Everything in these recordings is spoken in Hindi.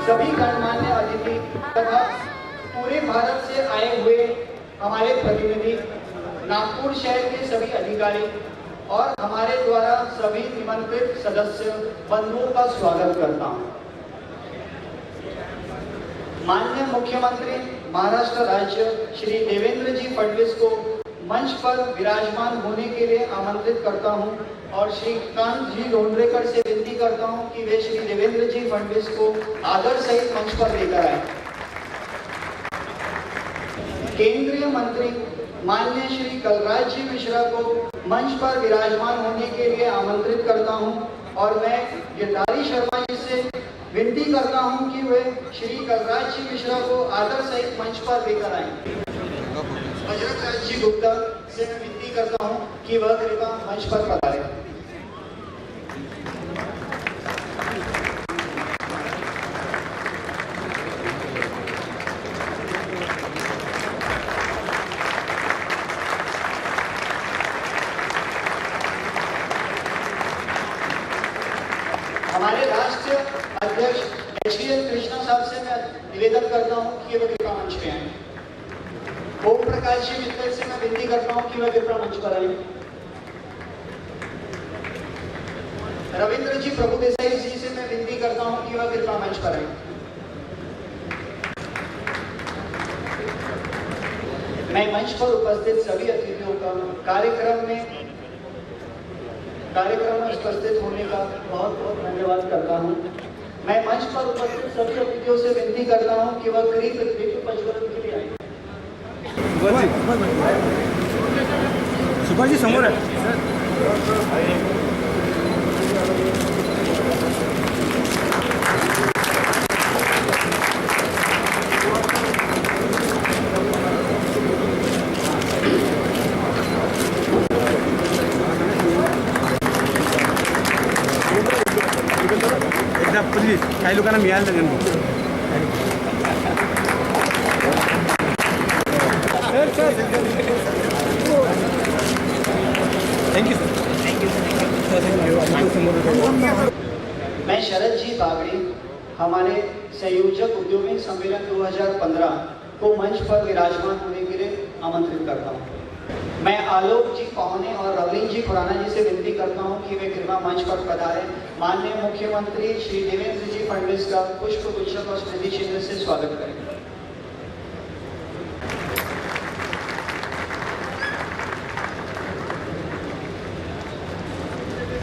सभी गणमान्य अतिथि तथा पूरे भारत से आए हुए हमारे प्रतिनिधि, नागपुर शहर के सभी अधिकारी और हमारे द्वारा सभी निमंत्रित सदस्य बंधुओं का स्वागत करता हूं। माननीय मुख्यमंत्री महाराष्ट्र राज्य श्री देवेंद्र जी फडणवीस को मंच पर विराजमान होने के लिए आमंत्रित करता हूं और श्री कांत जी लोंढरेकर से विनती करता हूं कि वे श्री देवेंद्र जी फडणवीस को आदर सहित मंच पर लेकर आए। केंद्रीय मंत्री माननीय श्री कलराज जी मिश्रा को मंच पर विराजमान होने के लिए आमंत्रित करता हूं और मैं गिरधारी शर्मा जी से विनती करता हूं कि वे श्री कलराज जी मिश्रा को आदर सहित मंच पर लेकर आए। बजरंग राज जी गुप्ता से मैं विनती करता हूं कि वह कृपा मंच पर पधारे। हमारे राष्ट्रीय अध्यक्ष HDL कृष्णा साहब से मैं निवेदन करता हूं कि वे कृपा मंच पे आए। ओम प्रकाश जी मित्तल से मैं विनती करता हूं कि वह कृपा मंच पर आए। रविंद्र जी प्रभु देसाई जी से मैं विनती करता हूं कि वह कृपा मंच पर आए। मैं मंच पर उपस्थित सभी अतिथियों का कार्यक्रम में उपस्थित होने का बहुत बहुत धन्यवाद करता हूं। मैं मंच पर उपस्थित सभी अतिथियों से विनती करता हूं कि वह करीब प्रज्वलन के लिए आए। सुभाष जी समोर आहे। एकदा प्लीज काही लोकांना मिळालं नाही। Thank you sir. Sharad ji Bagri हमारे संयोजक औद्योगिक सम्मेलन 2015 को मंच पर विराजमान होने के लिए आमंत्रित करता हूँ। मैं आलोक जी पौने और रवलीन जी खुराना जी से विनती करता हूं कि वे कृपया मंच पर पधारें। माननीय मुख्यमंत्री श्री देवेंद्र जी फडणवीस का पुष्प गुच्छ और स्मृति चिन्ह से स्वागत करें।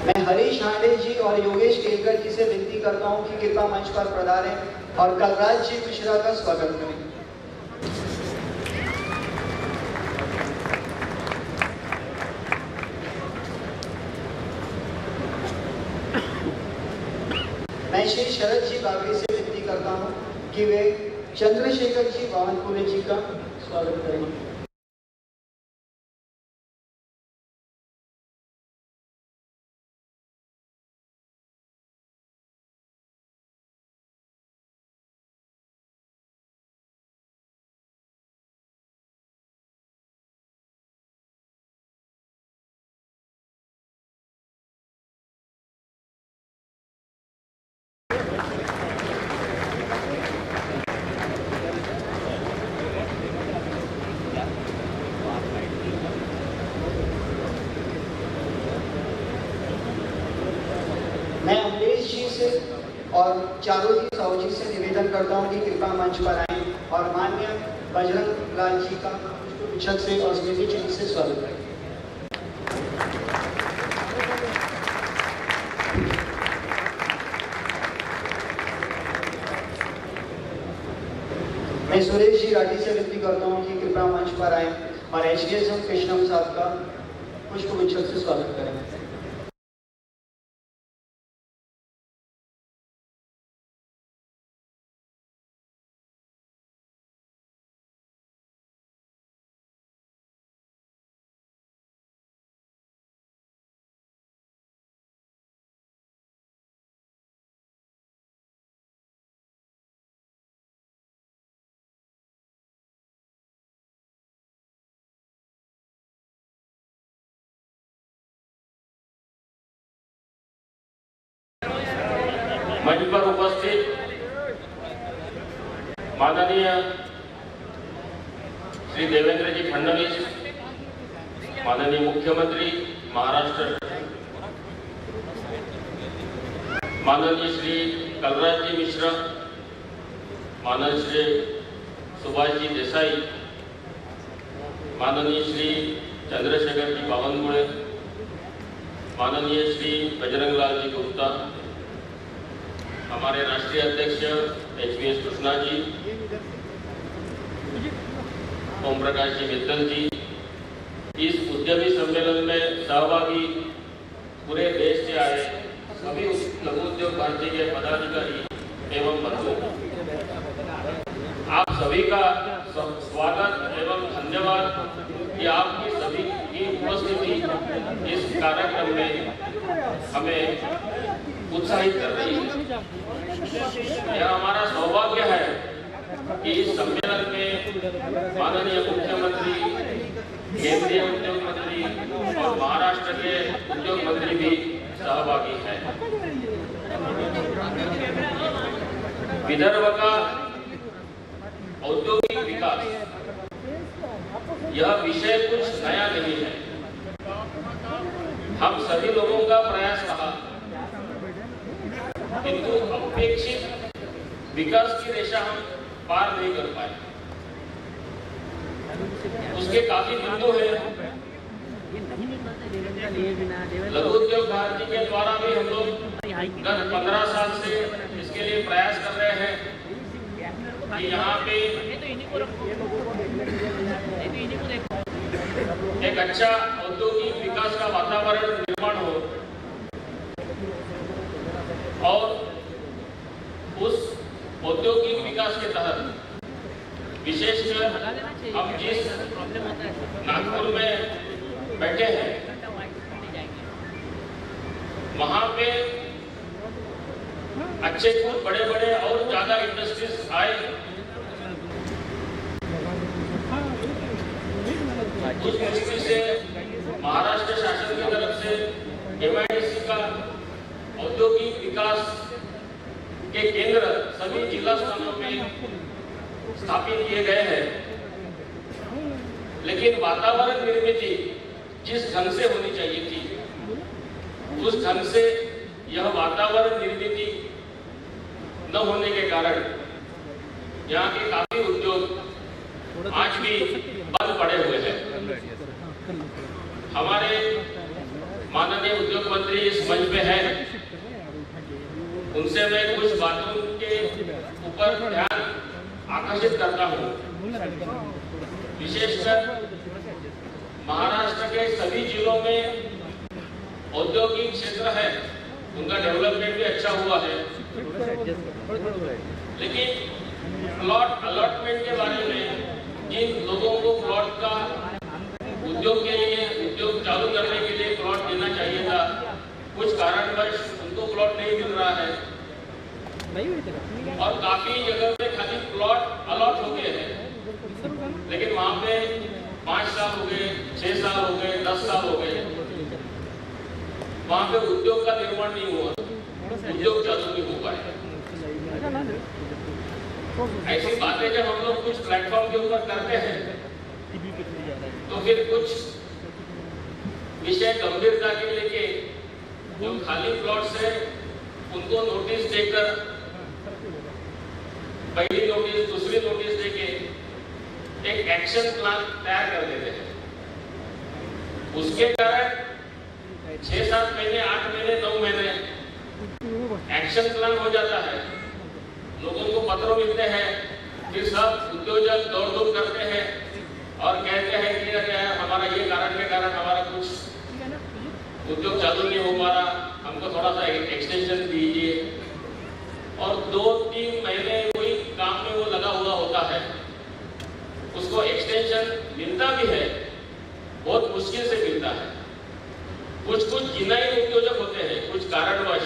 मैं हरीश हांडे जी और योगेश केलकर जी से विनती करता हूं कि कृपया मंच पर पधारें और कलराज जी मिश्रा का स्वागत करें। मैं श्री शरद जी बागड़ी से विनती करता हूं कि वे चंद्रशेखर जी बावनकुले जी का स्वागत करें। मैं अमलेश जी से और चारोजी साहू जी से निवेदन करता हूं कि कृपया मंच पर आएं और माननीय बजरंग लाल जी का पुष्प से और स्मृति चिन्ह से स्वागत करें। मैं सुरेश जी राठी से विनती करता हूं कि कृपया मंच पर आएं और HDSM कृष्णम साहब का पुष्प से स्वागत करें। मंच पर उपस्थित माननीय श्री देवेंद्र जी फडणवीस, माननीय मुख्यमंत्री महाराष्ट्र, माननीय श्री कलराज जी मिश्रा, माननीय श्री सुभाष जी देसाई, माननीय श्री चंद्रशेखर जी बावनकुळे, माननीय श्री बजरंग लाल जी गुप्ता, हमारे राष्ट्रीय अध्यक्ष HVS कृष्णा जी, ओम प्रकाश जी मित्तल जी, इस उद्यमी सम्मेलन में सहभागी पूरे देश से आए सभी लघु उद्योग भारती के पदाधिकारी एवं बंधु, आप सभी का स्वागत एवं धन्यवाद कि आपकी सभी की उपस्थिति इस कार्यक्रम में हमें उत्साहित कर रही है। यह हमारा सौभाग्य है कि इस सम्मेलन में माननीय मुख्यमंत्री, केंद्रीय उद्योग मंत्री और महाराष्ट्र के उद्योग मंत्री भी सहभागी हैं। विदर्भ का औद्योगिक विकास यह विषय कुछ नया नहीं है। हम सभी लोगों का प्रयास रहा, किंतु अपेक्षित विकास की रेखा हम पार नहीं कर पाए। उसके काफी बिंदु हैं। लघु उद्योग भारती के द्वारा भी हम लोग गत 15 साल से इसके लिए प्रयास कर रहे हैं कि यहाँ पे एक अच्छा औद्योगिक विकास का वातावरण निर्माण हो और उस औद्योगिक विकास के तहत विशेषकर हम जिस नागपुर में बैठे हैं वहां पे अच्छे खूब बड़े बड़े और ज्यादा इंडस्ट्रीज आए। उस दृष्टि से महाराष्ट्र शासन की तरफ से MIDC का औद्योगिक विकास के केंद्र सभी जिला स्थानों में स्थापित किए गए हैं, लेकिन वातावरण निर्मित जिस ढंग से होनी चाहिए थी उस ढंग से यह वातावरण निर्मित न होने के कारण यहाँ के काफी उद्योग आज भी बंद पड़े हुए हैं। हमारे माननीय उद्योग मंत्री इस मंच पे हैं, उनसे मैं कुछ बातों के ऊपर ध्यान आकर्षित करता हूँ। विशेषकर महाराष्ट्र के सभी जिलों में औद्योगिक क्षेत्र है, उनका डेवलपमेंट भी अच्छा हुआ है, लेकिन प्लॉट अलॉटमेंट के बारे में जिन लोगों को प्लॉट का उद्योग के लिए उद्योग चालू करने के लिए प्लॉट देना चाहिए था, कुछ कारणवश उनको प्लॉट नहीं मिल रहा है और काफी जगह पे खाली प्लॉट अलॉट हो गए हैं, लेकिन वहां पे 5 साल हो गए, 6 साल हो गए, 10 साल हो गए, वहां पे उद्योग का निर्माण नहीं हुआ, उद्योग चालू नहीं हो पाए। ऐसी बातें जब हम लोग कुछ प्लेटफॉर्म के ऊपर करते हैं तो फिर कुछ विषय गंभीरता के लेके जो खाली प्लॉट्स है उनको नोटिस देकर, पहली नोटिस दूसरी नोटिस देके एक एक्शन प्लान तैयार कर देते हैं। उसके कारण 6-7 महीने, 8 महीने, 9 महीने एक्शन प्लान हो जाता है, लोगों को पत्र मिलते हैं, फिर सब उद्योजक दौड़ करते हैं और कहते हैं कि अरे हमारा ये कारण के कारण हमारा कुछ उद्योग चालू नहीं हो पा रहा, हमको थोड़ा सा एक्सटेंशन दीजिए। और 2-3 महीने कोई काम में वो लगा हुआ होता है, उसको एक्सटेंशन मिलता भी है, बहुत मुश्किल से मिलता है। कुछ जिनाई उद्योजक होते हैं, कुछ कारणवश,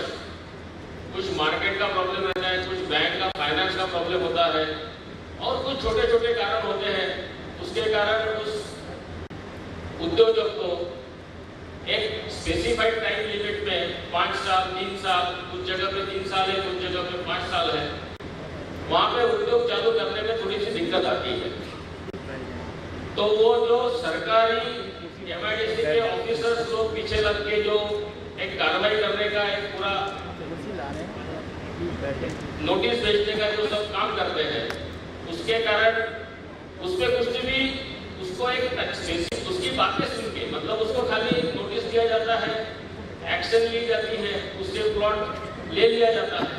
कुछ मार्केट का प्रॉब्लम रहता है, कुछ बैंक का फाइनेंस का प्रॉब्लम होता है और कुछ छोटे छोटे कारण होते हैं, उसके कारण उस उद्योजक को एक स्पेसिफाइड टाइम लिमिट में 5 साल, 3 साल, कुछ जगह पे 3 साल है, कुछ जगह पे 5 साल है, वहां पे उद्योग चालू करने में थोड़ी सी दिक्कत आती है। तो वो जो सरकारी MIDC के ऑफिसर्स लोग पीछे लग के जो एक कार्रवाई करने का एक पूरा नोटिस भेजने का जो सब काम करते हैं, उसके कारण उसपे कुछ भी उसको एक उसकी बातें सुन के, मतलब उसको खाली नोटिस दिया जाता है, एक्शन ली जाती है, उससे प्लॉट ले लिया जाता है।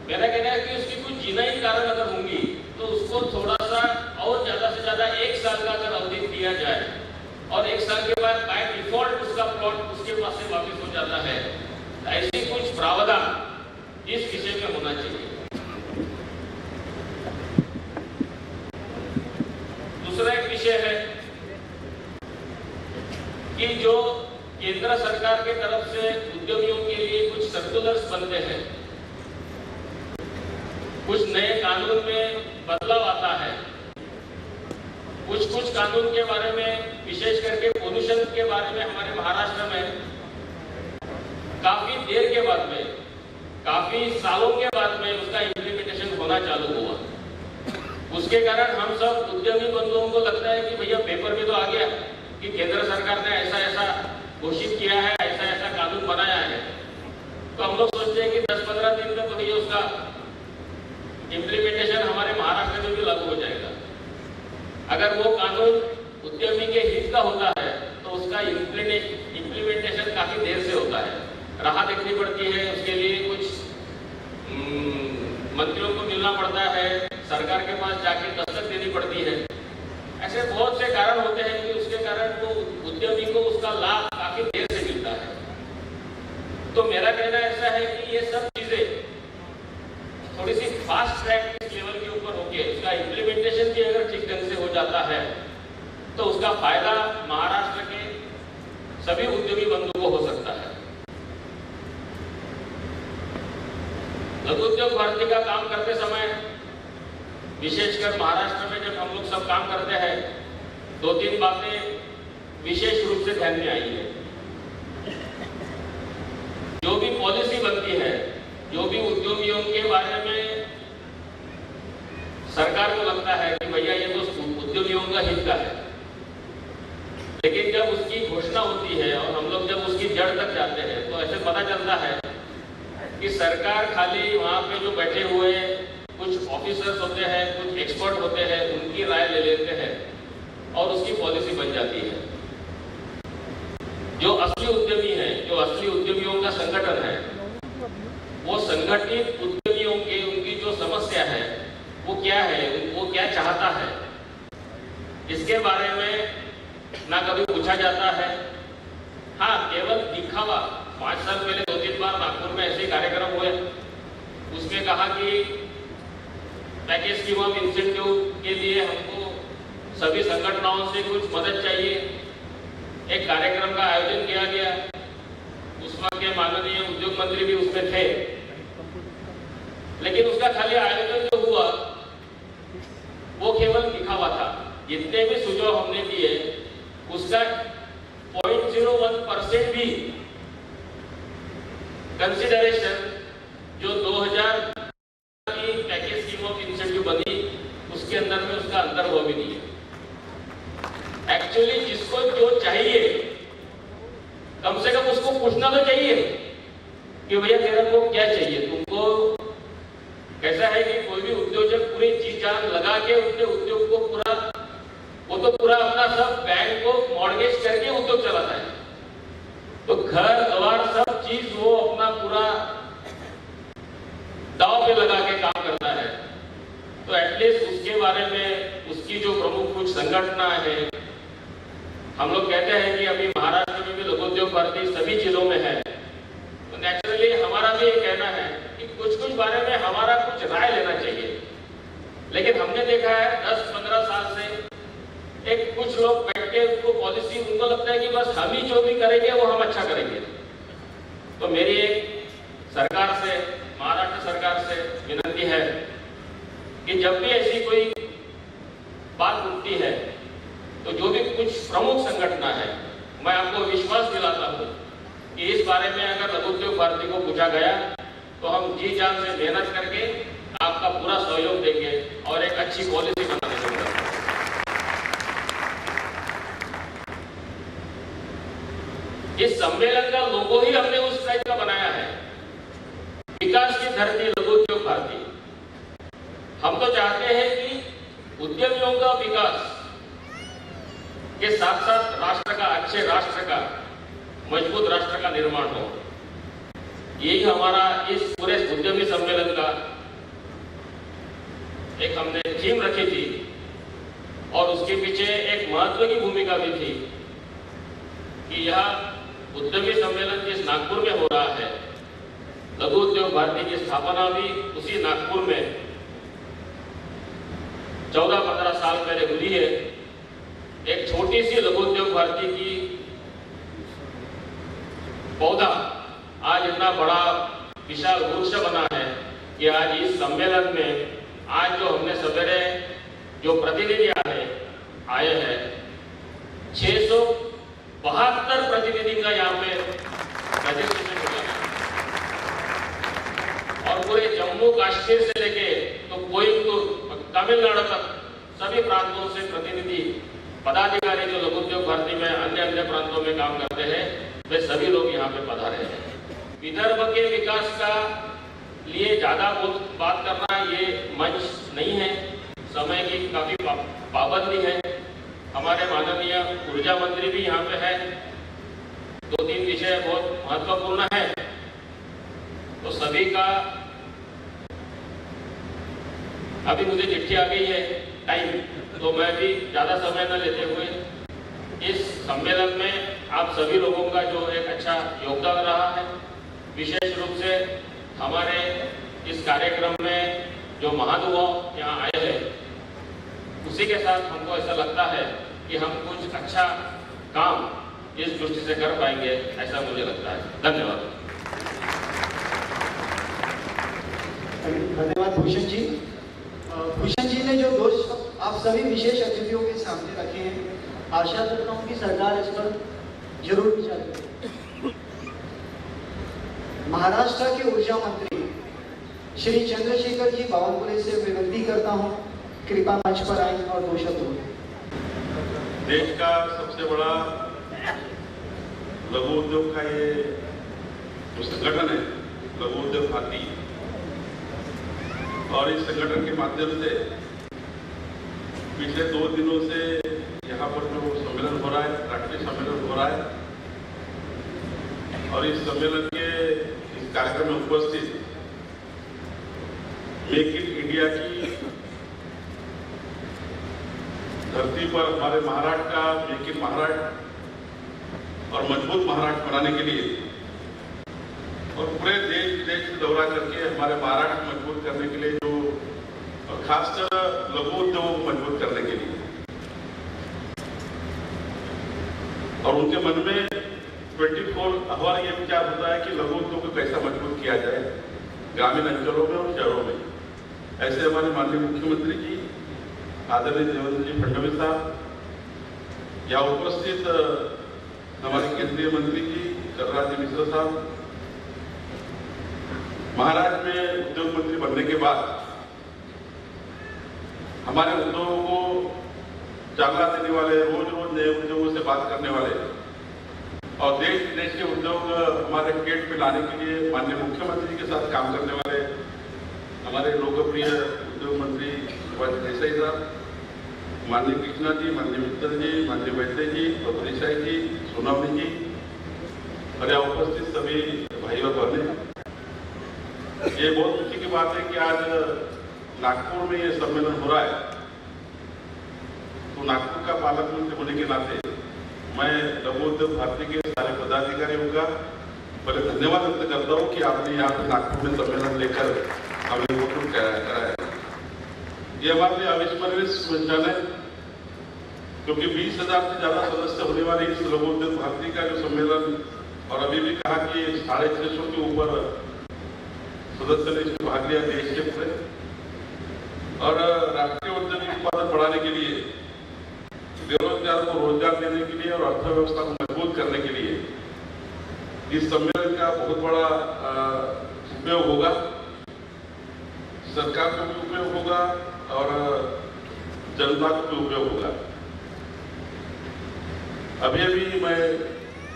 मेरा कहना है कि उसकी कुछ जिनाई कारण अगर होंगी तो उसको थोड़ा सा और ज्यादा से ज्यादा 1 साल का अगर अवधि दिया जाए और 1 साल के बाद बाय डिफॉल्ट उसका प्लॉट उसके पास से वापस हो जाता है, ऐसी कुछ प्रावधान इस विषय में होना चाहिए। दूसरा एक विषय है कि जो केंद्र सरकार के तरफ से उद्यमियों के लिए कुछ सर्कुलर्स बनते हैं, कुछ नए कानून में बदलाव आता है, कुछ कानून के बारे में, विशेष करके पोल्यूशन के बारे में हमारे महाराष्ट्र में काफी देर के बाद में, काफी सालों के बाद में उसका इम्प्लीमेंटेशन होना चालू हुआ। उसके कारण हम सब उद्यमी बंधुओं को लगता है कि भैया पेपर में तो आ गया कि केंद्र सरकार ने ऐसा ऐसा घोषित किया है, ऐसा ऐसा कानून बनाया है, तो हम लोग सोचते हैं कि 10-15 दिन में तो भैया उसका इम्प्लीमेंटेशन हमारे महाराष्ट्र में भी लागू हो जाएगा। अगर वो कानून उद्यमी के हित का होता है तो उसका इम्प्लीमेंटेशन काफी देर से होता है, राह देखनी पड़ती है, उसके लिए कुछ मंत्रियों को मिलना पड़ता है, सरकार के पास जाके दस्तक देनी पड़ती है। ऐसे बहुत से कारण होते हैं कि उसके कारण वो उद्यमी को उसका लाभ काफी देर से मिलता है। तो मेरा कहना ऐसा है कि ये सब चीजें थोड़ी सी फास्ट ट्रैक लेवल के ऊपर होके उसका इम्प्लीमेंटेशन भी अगर ठीक ढंग से हो जाता है तो उसका फायदा महाराष्ट्र के सभी उद्योगी बंधु को हो सकता है। लघु उद्योग भारती का काम करते समय, विशेषकर महाराष्ट्र में जब हम लोग सब काम करते हैं, 2-3 बातें विशेष रूप से ध्यान में आई है। जो भी पॉलिसी बनती है, जो भी उद्योगियों के बारे सरकार को लगता है कि भैया ये तो उद्यमियों का हित का है, लेकिन जब उसकी घोषणा होती है और हम लोग जब उसकी जड़ तक जाते हैं तो ऐसे पता चलता है कि सरकार खाली वहाँ पे जो बैठे हुए कुछ ऑफिसर्स होते हैं, कुछ एक्सपर्ट होते हैं, उनकी राय ले लेते हैं और उसकी पॉलिसी बन जाती है। जो असली उद्यमी है, जो असली उद्यमियों का संगठन है, वो संगठित उद्यमियों के उनकी जो समस्या है वो क्या है, वो क्या चाहता है, इसके बारे में ना कभी पूछा जाता है। हाँ, केवल दिखावा। 5 साल पहले 2-3 बार नागपुर में ऐसे कार्यक्रम हुए, उसमें कहा कि पैकेज स्कीम ऑफ इंसेंटिव के लिए हमको सभी संगठनों से कुछ मदद चाहिए। एक कार्यक्रम का आयोजन किया गया, उस वक्त के माननीय उद्योग मंत्री भी उसमें थे, लेकिन उसका खाली आयोजन जो हुआ वो केवल दिखावा था। जितने भी सुझाव हमने दिए उसका 0.01% भी कंसिडरेशन जो 2000 की पैकेज स्कीम ऑफ इंसेंटिव बनी उसके अंदर में उसका अंदर हुआ भी नहीं है। एक्चुअली जिसको जो चाहिए कम से कम उसको पूछना तो चाहिए कि भैया तेरे को क्या चाहिए। तुमको कैसा है कि कोई भी उद्योजक पूरी जी जान लगा के उसके उद्योग को पूरा अपना सब बैंक को मॉर्गेज करके उद्योग चलाता है, तो घर द्वार सब चीज वो अपना पूरा दाव पे लगा के काम करता है। तो एटलीस्ट उसके बारे में उसकी जो प्रमुख कुछ संगठन है, हम लोग कहते हैं कि अभी महाराष्ट्र में भी लघुद्योग भारती सभी जिलों में है, तो नेचुरली हमारा भी ये कहना है कि कुछ बारे में हमारा कुछ राय लेना चाहिए। लेकिन हमने देखा है 10-15 साल से एक कुछ लोग बैठ के उनको पॉलिसी, उनको लगता है कि बस हम ही जो भी करेंगे वो हम अच्छा करेंगे। तो मेरी एक सरकार से, महाराष्ट्र सरकार से विनती है कि जब भी ऐसी कोई बात उठती है तो जो भी कुछ प्रमुख संगठन है, मैं आपको विश्वास दिलाता हूँ कि इस बारे में अगर लघुद्योग भारती को पूछा गया तो हम जी जान से मेहनत करके आपका पूरा सहयोग देंगे और एक अच्छी पॉलिसी बनाने के लिए। इस सम्मेलन का लोगो ही हमने उस टाइप का बनाया है, विकास की धरती लघुद्योग भारती। हम तो चाहते हैं कि उद्यमियों का विकास के साथ साथ राष्ट्र का, अच्छे राष्ट्र का, मजबूत राष्ट्र का निर्माण हो। यही हमारा इस पूरे उद्यमी सम्मेलन का एक हमने थीम रखी थी और उसके पीछे एक महत्व की भूमिका भी थी कि यह उद्यमी सम्मेलन जिस नागपुर में हो रहा है, लघु उद्योग भारती की स्थापना भी उसी नागपुर में 14-15 साल पहले हुई है। एक छोटी सी लघु उद्योग भारती की पौधा आज इतना बड़ा विशाल वृक्ष बना है कि आज इस सम्मेलन में आज जो हमने सवेरे जो प्रतिनिधि आए हैं 672 प्रतिनिधि का यहाँ पे रजिस्ट्रेशन हुआ है और पूरे जम्मू कश्मीर से लेके तो कोयम्बटूर, तमिलनाडु तक सभी प्रांतों से प्रतिनिधि, पदाधिकारी जो लघु उद्योग भारती में अन्य प्रांतों में काम करते हैं, वे सभी लोग यहाँ पे पधारे हैं। विदर्भ के विकास का लिए ज्यादा बात करना ये मंच नहीं है, समय की काफी पाबंदी है। हमारे माननीय ऊर्जा मंत्री भी यहाँ पे है, 2-3 विषय बहुत महत्वपूर्ण है, तो सभी का अभी मुझे चिट्ठी आ गई है टाइम, तो मैं भी ज्यादा समय न लेते हुए इस सम्मेलन में आप सभी लोगों का जो एक अच्छा योगदान रहा है, विशेष रूप से हमारे इस कार्यक्रम में जो महानुभाव यहाँ आए हैं, उसी के साथ हमको ऐसा लगता है कि हम कुछ अच्छा काम इस दृष्टि से कर पाएंगे, ऐसा मुझे लगता है। धन्यवाद। धन्यवाद भूषण जी। भूषण जी ने जो दोस्त आप सभी विशेष अतिथियों के सामने रखे हैं, आशा करता हूँ कि सरकार इस पर जरूर विचार करेगी। महाराष्ट्र के ऊर्जा मंत्री श्री चंद्रशेखर जी बावनकुळे से विनती करता हूँ कृपा मंच पर आए और 2 शब्द बोलें। देश का सबसे बड़ा लघु उद्योग का ये जो संगठन है लघु उद्योग भारती, और इस संगठन के माध्यम से पिछले 2 दिनों से यहाँ पर जो सम्मेलन हो रहा है, राष्ट्रीय सम्मेलन हो रहा है, और इस सम्मेलन के इस कार्यक्रम में उपस्थित मेक इन इंडिया की धरती पर हमारे महाराष्ट्र का मेक इन महाराष्ट्र और मजबूत महाराष्ट्र बनाने के लिए और पूरे देश विदेश में दौरा करके हमारे महाराष्ट्र मजबूत करने के लिए जो, और खासकर लघु उद्योग को मजबूत करने के लिए, और उनके मन में 24 आवर ये विचार होता है कि लघु उद्योग को कैसा मजबूत किया जाए ग्रामीण अंचलों में और शहरों में। ऐसे हमारे माननीय मुख्यमंत्री जी आदरणीय देवेंद्र जी फडणवीस साहब, यहाँ उपस्थित हमारे केंद्रीय मंत्री जी कलराज मिश्र साहब, महाराष्ट्र में उद्योग मंत्री बनने के बाद हमारे उद्योगों को चांगला देने वाले, रोज रोज नए उद्योगों से बात करने वाले और देश विदेश के उद्योग हमारे स्टेट में लाने के लिए माननीय मुख्यमंत्री के साथ काम करने वाले हमारे लोकप्रिय उद्योग मंत्री शिवाजी देसाई साहब, माननीय कृष्णा जी, माननीय मित्तल जी, माननीय वैद्य जी, डॉक्टर देसाई जी, सोनावनी जी, और यहाँ उपस्थित सभी भाई और बहनें, ये बहुत खुशी की बात है कि आज नागपुर में ये सम्मेलन हो रहा है। तो नागपुर का पालक मंत्री होने के नाते मैं लघु उद्योग भारती के सारे पदाधिकारियों का पहले धन्यवाद व्यक्त करता हूँ कि आपने यहाँ पे नागपुर में सम्मेलन लेकर हमें वो कराया। ये हमारे लिए अविस्मरणीय संचालन है, क्योंकि 20,000 से ज्यादा सदस्य होने वाले इस लघु उद्योग भारती का जो सम्मेलन, और अभी भी कहा कि 650 के ऊपर सदस्य ने इसमें भाग लिया देश के पूरे, और राष्ट्रीय औद्योगिक उत्पादन बढ़ाने के लिए, बेरोजगार को रोजगार देने के लिए और अर्थव्यवस्था को मजबूत करने के लिए इस सम्मेलन का बहुत बड़ा उपयोग होगा। सरकार को भी उपयोग होगा और जनता को भी उपयोग होगा। अभी अभी मैं,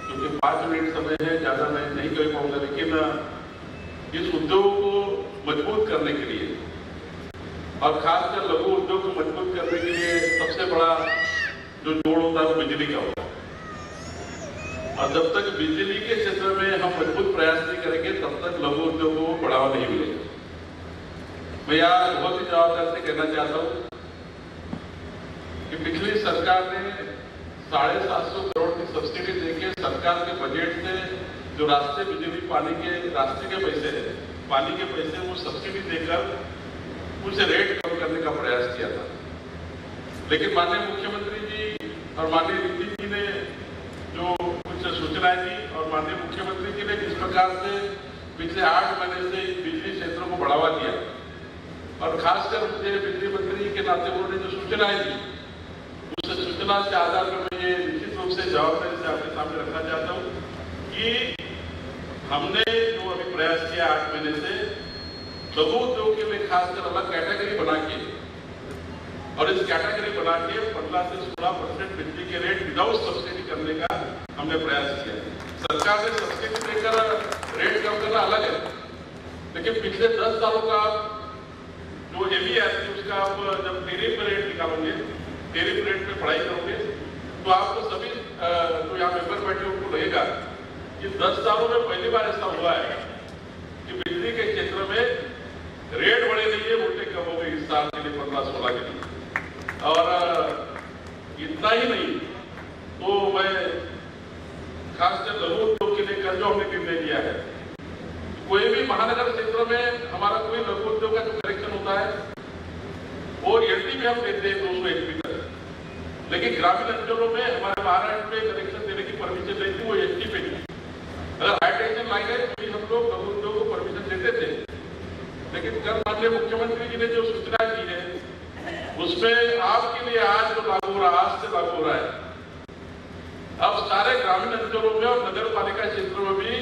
क्योंकि 5 मिनट समय है, ज्यादा मैं नहीं कह पाऊंगा, लेकिन इस उद्योग को मजबूत करने के लिए और खासकर लघु उद्योग को मजबूत करने के लिए सबसे बड़ा जो जोड़ होता है वो बिजली का होता है, और जब तक बिजली के क्षेत्र में हम मजबूत प्रयास नहीं करेंगे तब तक लघु उद्योगों को बढ़ावा नहीं मिलेगा। मैं यहाँ बहुत ही जवाबदारी से कहना चाहता हूँ कि पिछली सरकार ने 750 करोड़ की सब्सिडी देके सरकार के बजट से जो रास्ते बिजली पानी के रास्ते के पैसे है, पानी के पैसे वो सब्सिडी देकर उसे रेट कम करने का प्रयास किया था। लेकिन माननीय मुख्यमंत्री जी और माननीय नीति जी ने जो कुछ सूचनाएं दी और माननीय मुख्यमंत्री जी ने जिस प्रकार से पिछले 8 महीने से बिजली क्षेत्रों को बढ़ावा दिया, और खासकर मुझे बिजली मंत्री के नाते उन्होंने जो सूचनाएं दी, उस सूचना के आधार पर मैं ये निश्चित रूप से जवाबदारी से आपके सामने रखना चाहता हूँ कि हमने जो अभी प्रयास किया 8 महीने से लघु उद्योग के लिए खासकर अलग कैटेगरी बना के, और इस कैटेगरी बना के 15 से 16% बिजली के रेट विदाउट सब्सिडी करने का हमने प्रयास किया। सरकार ने सब्सिडी देकर रेट कम करना अलग है, लेकिन पिछले 10 सालों का जो एबीएस उसका आप जब टेरिफ रेट निकालोगे, टेरिफ रेट पे पढ़ाई करोगे, तो आपको सभी जो यहाँ मेंबर बैठे उनको लगेगा कि 10 सालों में पहली बार ऐसा हुआ है कि बिजली के क्षेत्र में रेट बढ़े नहीं है, उल्टे कम हो गए इस साल के लिए 15-16 के लिए। और इतना ही नहीं, तो मैं खासकर लघु उद्योग के लिए कल जो हमने निर्णय लिया है, कोई भी महानगर क्षेत्र में हमारा कोई लघु उद्योग का जो कनेक्शन होता है वो एलटी में हम देते हैं 200 HP तक, लेकिन ग्रामीण अंचलों में हमारे महाराष्ट्र में कनेक्शन देने की परमिशन नहीं थी, वो HP पे थी। अगर हाई टेंशन लाइन है तो हम लोग लघु उद्योग को परमिशन देते थे, लेकिन कल माननीय मुख्यमंत्री जी ने जो सूचना दी है उसमें आपके लिए आज जो लागू हो रहा है, आज से लागू हो रहा है, अब सारे ग्रामीण अंचलों में और नगर पालिका क्षेत्रों में भी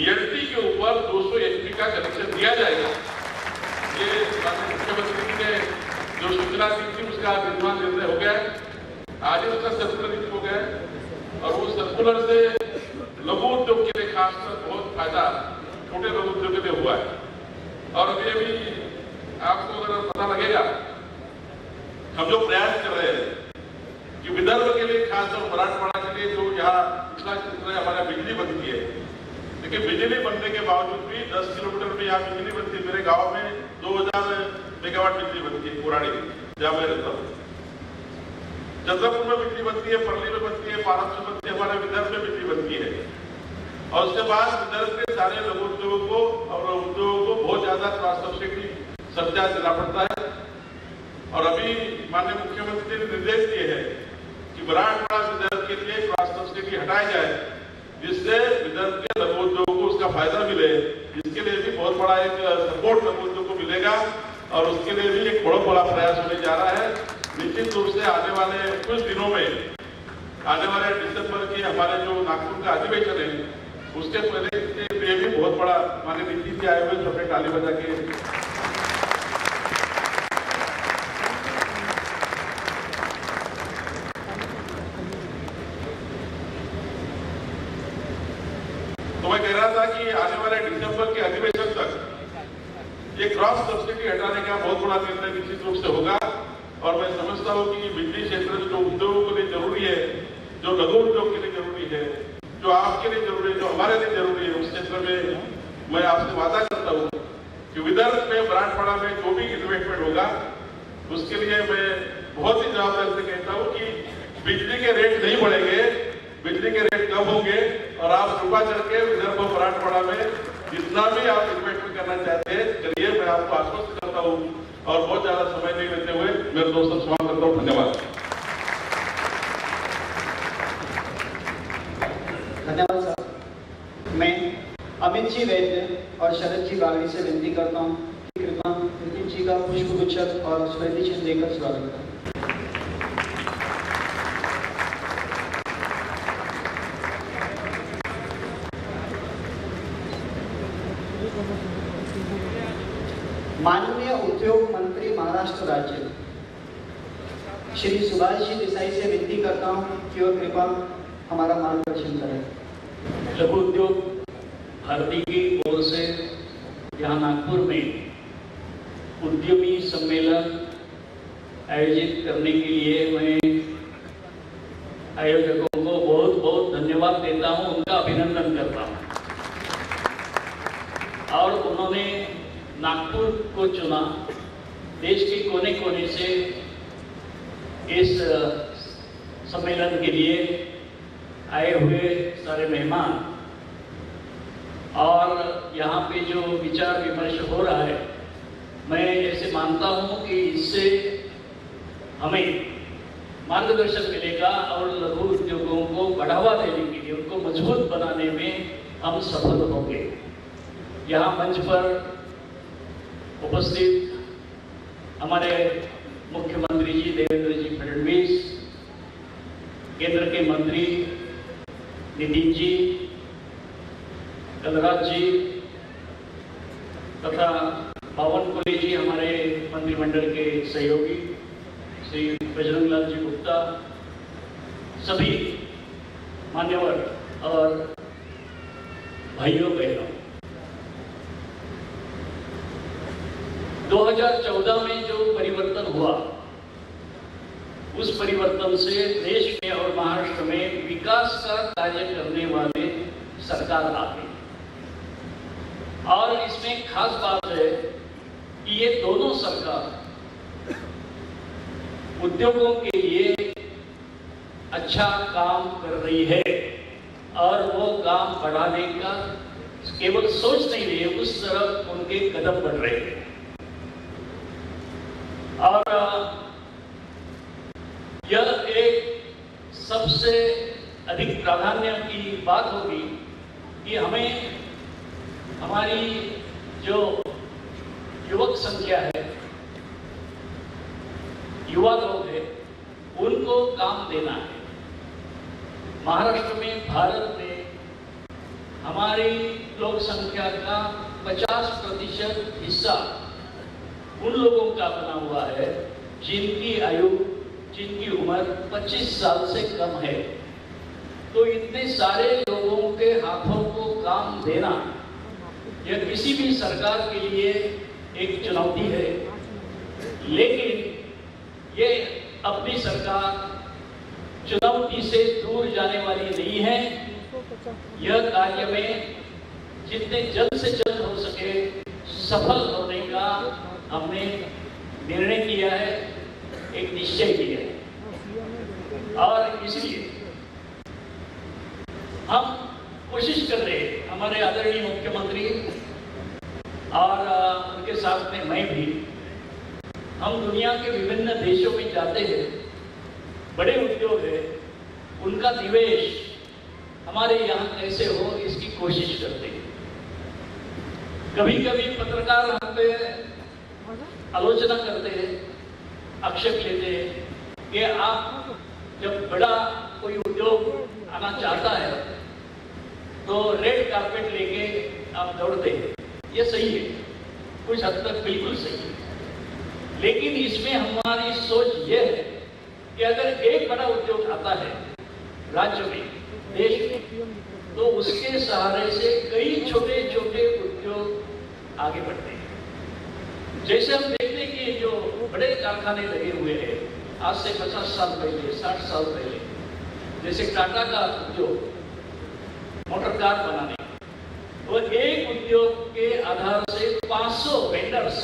ELT के ऊपर 200 HP का कनेक्शन दिया जाएगा। ये माननीय मुख्यमंत्री जी ने जो सूचना दी थी उसका विद्यमान निर्णय हो गया है, आज ही उसका सर्कुलर हो गया है और वो सर्कुलर से लघु उद्योग के लिए खासकर बहुत फायदा छोटे लघु उद्योग के लिए हुआ है। और अभी अभी आपको अगर पता लगेगा, हम जो प्रयास कर रहे हैं कि विदर्भ के लिए खासकर मराठवाड़ा के लिए जो यहाँ पिछला हमारा बिजली बनती है, लेकिन बिजली बनने के बावजूद भी 10 किलोमीटर में यहाँ बिजली बनती है। मेरे गांव में 2000 मेगावाट बिजली बनती है पुरानी, जहाँ मैं रहता हूँ। चंद्रपुर में बिजली बनती है, परली में बनती है, पारस में बनती है, हमारे विदर्भ में बिजली बनती है। और उसके बाद विदर्भ के सारे लघु उद्योगों को और उद्योगों को बहुत ज्यादा क्रॉस सब्सिडी सब्सिडी देना पड़ता है। और अभी माननीय मुख्यमंत्री ने निर्देश दिए हैं कि मराठवाड़ा विदर्भ के लिए क्रॉस सब्सिडी हटाई जाए, जिससे विदर्भ के लघु उद्योगों को उसका फायदा मिले। इसके लिए भी बहुत बड़ा एक सपोर्ट लघु उद्योग को मिलेगा और उसके लिए भी एक बहुत बड़ा प्रयास होने जा रहा है। निश्चित रूप से आने वाले कुछ दिनों में, आने वाले दिसंबर के हमारे जो नागपुर का अधिवेशन है, उसके पहले के लिए भी बहुत बड़ा माननीय नीति जी आए हुए सबने ताली बजा के तो मैं कह रहा था कि आने वाले दिसंबर के अधिवेशन तक ये क्रॉस सब्सिडी हटाने का बहुत बड़ा निर्णय निश्चित रूप से होगा। और मैं समझता हूँ कि बिजली क्षेत्र में जो उद्योगों के लिए जरूरी है, जो लघु उद्योग के लिए जरूरी है, जो आपके लिए जरूरी है, जो हमारे लिए जरूरी है, उस क्षेत्र में मैं आपसे वादा करता हूँ कि विदर्भ में मराठवाड़ा में जो भी इन्वेस्टमेंट होगा उसके लिए मैं बहुत ही जवाबदारी से कहता हूँ कि बिजली के रेट नहीं बढ़ेंगे, बिजली के रेट कम होंगे और आप कृपा करके विदर्भ और मराठवाड़ा में जितना भी आप इन्वेस्टमेंट करना चाहते हैं करिए। मैं आपको आश्वस्त करता हूँ और बहुत ज्यादा समय नहीं लेते हुए मेरे दोस्तों से समाप्त करता हूँ। धन्यवाद। धन्यवाद साहब। मैं अमित जी वैद्य और शरद जी बागड़ी से विनती करता हूँ कि कृपा नितिन जी का पुष्प गुच्छ और स्मृति चिन्ह देकर स्वागत करें। माननीय उद्योग मंत्री महाराष्ट्र राज्य श्री सुभाष जी देसाई से विनती करता हूं कि वह कृपा हमारा मार्गदर्शन करें। लघु उद्योग भारती की ओर से यहाँ नागपुर में उद्यमी सम्मेलन आयोजित करने के लिए मैं आयोजकों को बहुत बहुत धन्यवाद देता हूँ, उनका अभिनंदन करता हूँ। और उन्होंने नागपुर को चुना। देश के कोने कोने से इस सम्मेलन के लिए आए हुए सारे मेहमान और यहाँ पे जो विचार विमर्श हो रहा है, मैं ऐसे मानता हूँ कि इससे हमें मार्गदर्शन मिलेगा और लघु उद्योगों को बढ़ावा देने के लिए, उनको मजबूत बनाने में हम सफल होंगे। यहाँ मंच पर उपस्थित हमारे मुख्यमंत्री जी देवेंद्र जी फडणवीस, केंद्र के मंत्री नितिन जी, कलराज जी तथा पावन कोली जी, हमारे मंत्रिमंडल के सहयोगी श्री बजरंग लाल जी गुप्ता, सभी मान्यवर और भाइयों बहनों, 2014 में जो परिवर्तन हुआ, उस परिवर्तन से देश में और महाराष्ट्र में विकास का कार्य करने वाले सरकार आ गई। और इसमें खास बात है कि ये दोनों सरकार उद्योगों के लिए अच्छा काम कर रही है और वो काम बढ़ाने का केवल सोच नहीं रही है, उस तरफ उनके कदम बढ़ रहे हैं। और यह एक सबसे अधिक प्राधान्य की बात होगी कि हमें हमारी जो युवक संख्या है, युवा लोग हैं, उनको काम देना है। महाराष्ट्र में, भारत में हमारी लोक संख्या का 50% हिस्सा उन लोगों का बना हुआ है जिनकी उम्र 25 साल से कम है। तो इतने सारे लोगों के हाथों को काम देना यह किसी भी सरकार के लिए एक चुनौती है, लेकिन ये अपनी सरकार चुनौती से दूर जाने वाली नहीं है। यह कार्य में जितने जल्द से जल्द हो सके सफल होने का हमने निर्णय किया है, एक निश्चय किया है, और इसलिए हम कोशिश कर रहे हैं, हमारे आदरणीय मुख्यमंत्री और उनके साथ में मैं भी, हम दुनिया के विभिन्न देशों में जाते हैं, बड़े उद्योग है, उनका निवेश हमारे यहाँ कैसे हो इसकी कोशिश करते हैं। कभी कभी पत्रकार हम पे आलोचना करते हैं, आक्षेप लेते हैं कि आप जब बड़ा कोई उद्योग आना चाहता है तो रेड कार्पेट लेके आप दौड़ते हैं। ये सही है, कुछ हद तक बिल्कुल सही है, लेकिन इसमें हमारी सोच ये है कि अगर एक बड़ा उद्योग आता है राज्य में, देश में, तो उसके सहारे से कई छोटे छोटे उद्योग आगे बढ़ते हैं। जैसे हम देखते हैं कि जो बड़े कारखाने लगे हुए हैं आज से 50 साल पहले, 60 साल पहले, जैसे टाटा का उद्योग मोटर कार बनाने, वो एक उद्योग के आधार से 500 वेंडर्स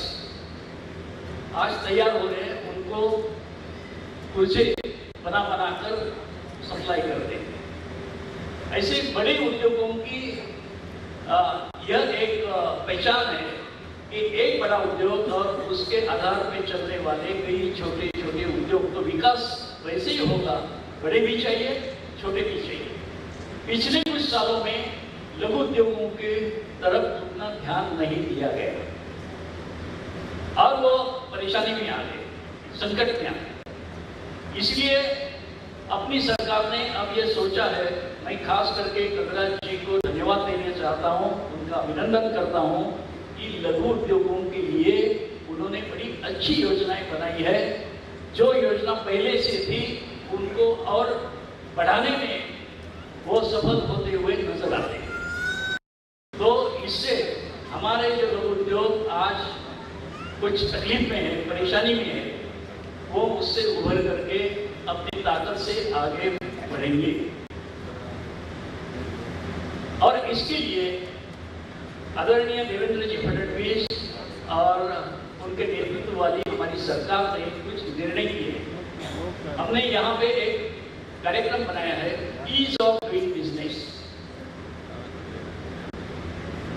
आज तैयार हो रहे हैं, उनको कुर्सी बनाकर सप्लाई करते हैं। ऐसे बड़े उद्योगों की यह एक पहचान है कि एक बड़ा उद्योग और उसके आधार पर चलने वाले कई छोटे छोटे उद्योग, तो विकास वैसे ही होगा, बड़े भी चाहिए, छोटे भी चाहिए। पिछले कुछ सालों में लघु उद्योगों के तरफ उतना ध्यान नहीं दिया गया और वो परेशानी में आ गए, संकट में आ गए। इसलिए अपनी सरकार ने अब ये सोचा है, मैं खास करके कलराज जी को धन्यवाद देना चाहता हूँ, उनका अभिनंदन करता हूँ कि लघु उद्योगों के लिए उन्होंने बड़ी अच्छी योजनाएं बनाई है। जो योजना पहले से थी उनको और बढ़ाने में वो सफल होते हुए नजर आते हैं। तो इससे हमारे जो लघु उद्योग आज कुछ तकलीफ में है, परेशानी में है, वो उससे उभर करके अपनी ताकत से आगे बढ़ेंगे। और इसके लिए आदरणीय देवेंद्र जी फडणवीस और उनके नेतृत्व वाली हमारी सरकार ने कुछ निर्णय किए। हमने यहाँ पे एक कार्यक्रम बनाया है, ईज ऑफ डूइंग बिजनेस।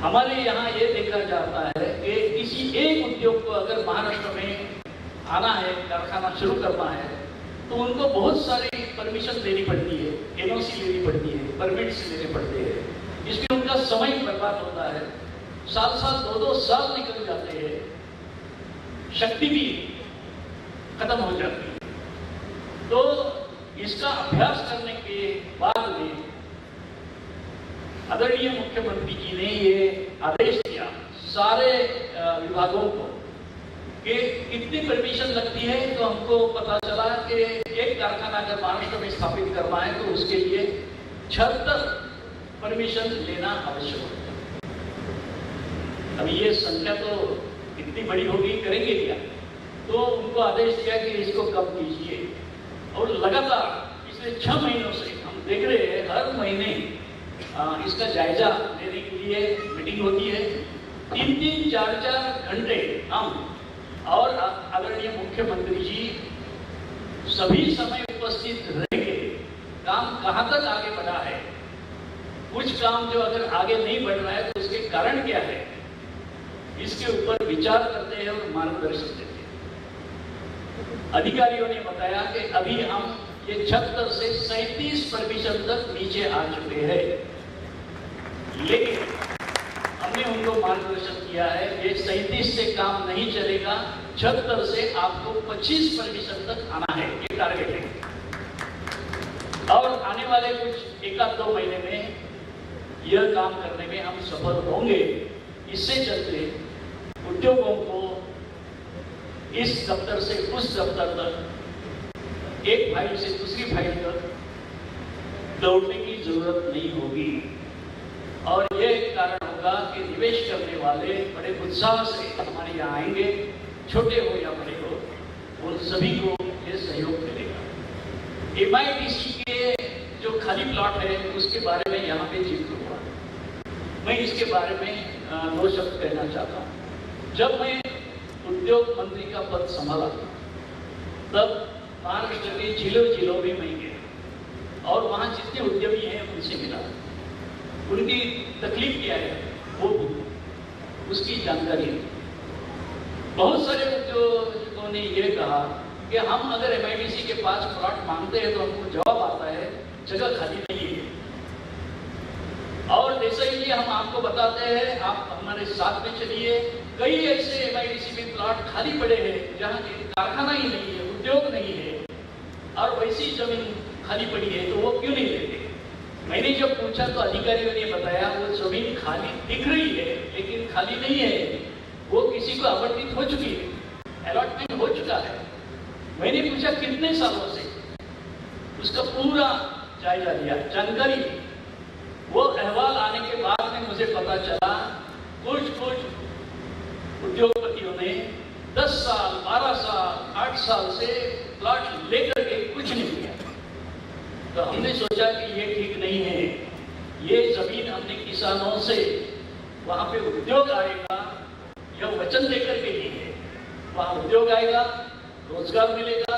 हमारे यहाँ ये देखा जाता है कि किसी एक उद्योग को अगर महाराष्ट्र में आना है, कारखाना शुरू करना है, तो उनको बहुत सारी परमिशन लेनी पड़ती है, एनओसी लेनी पड़ती है, परमिट्स लेने पड़ते हैं। इसमें उनका समय बर्बाद होता है, साल 2-2 साल निकल जाते हैं, शक्ति भी खत्म हो जाती है। तो इसका अभ्यास करने के बाद में आदरणीय मुख्यमंत्री जी ने ये आदेश दिया सारे विभागों को कि कितनी परमिशन लगती है। तो हमको पता चला कि एक कारखाना अगर महाराष्ट्र में स्थापित करना है तो उसके लिए 76 परमिशन लेना आवश्यक होता है। अभी ये संख्या तो इतनी बड़ी होगी, करेंगे क्या? तो उनको आदेश दिया कि इसको कम कीजिए। और लगातार पिछले 6 महीनों से हम देख रहे हैं, हर महीने इसका जायजा लेने के लिए मीटिंग होती है। 3-3, 4-4 घंटे हम और आदरणीय मुख्यमंत्री जी सभी समय उपस्थित रहेंगे। काम कहाँ तक आगे बढ़ा है, कुछ काम जो अगर आगे नहीं बढ़ रहा है तो उसके कारण क्या है, इसके ऊपर विचार करते हैं और मार्गदर्शन देते हैं। अधिकारियों ने बताया कि अभी हम ये 76 से 37% तक नीचे आ चुके हैं, लेकिन हमने उनको मार्गदर्शन किया है ये 37 से काम नहीं चलेगा, 76 से आपको 25% तक आना है, ये टारगेट है। और आने वाले कुछ 1-2 महीने में यह काम करने में हम सफल होंगे। इससे चलते उद्योगों को इस दफ्तर से उस दफ्तर तक, एक फाइल से दूसरी फाइल तक दौड़ने की जरूरत नहीं होगी। और ये कारण होगा कि निवेश करने वाले बड़े उत्साह से हमारे यहाँ आएंगे, छोटे हो या बड़े हो, उन सभी को ये सहयोग मिलेगा। MIDC के जो खाली प्लॉट है उसके बारे में यहाँ पे जिक्र हुआ, मैं इसके बारे में 2 शब्द कहना चाहता हूँ। जब मैं उद्योग मंत्री का पद संभाला तब महाराष्ट्र के जिलों में मैं गया और वहाँ जितने उद्यमी हैं उनसे मिला, उनकी तकलीफ क्या है वो उसकी जानकारी है। बहुत सारे उद्योगों ने ये कहा कि हम अगर MIDC के पास प्लॉट मांगते हैं तो हमको जवाब आता है जगह खाली नहीं है। और जैसे ही हम आपको बताते हैं, आप हमारे साथ में चलिए, कई ऐसे MIDC में प्लॉट खाली पड़े हैं जहाँ कारखाना ही नहीं है, उद्योग नहीं है, और वैसी जमीन खाली पड़ी है तो वो क्यों नहीं लेते। मैंने जब पूछा तो अधिकारियों ने बताया वो जमीन खाली दिख रही है लेकिन खाली नहीं है, वो किसी को आवंटित हो चुकी है, अलॉटमेंट हो चुका है। मैंने पूछा कितने सालों से, उसका पूरा जायजा लिया, जानकारी ली। वो अहवाल आने के बाद में मुझे पता चला कुछ उद्योगपतियों ने 10 साल, 12 साल, 8 साल से प्लॉट लेकर के कुछ नहीं किया। तो हमने सोचा कि ये ठीक नहीं है, ये जमीन हमने किसानों से, वहां पे उद्योग आएगा, यह वचन देकर के लिए है, वहां उद्योग आएगा, रोजगार मिलेगा,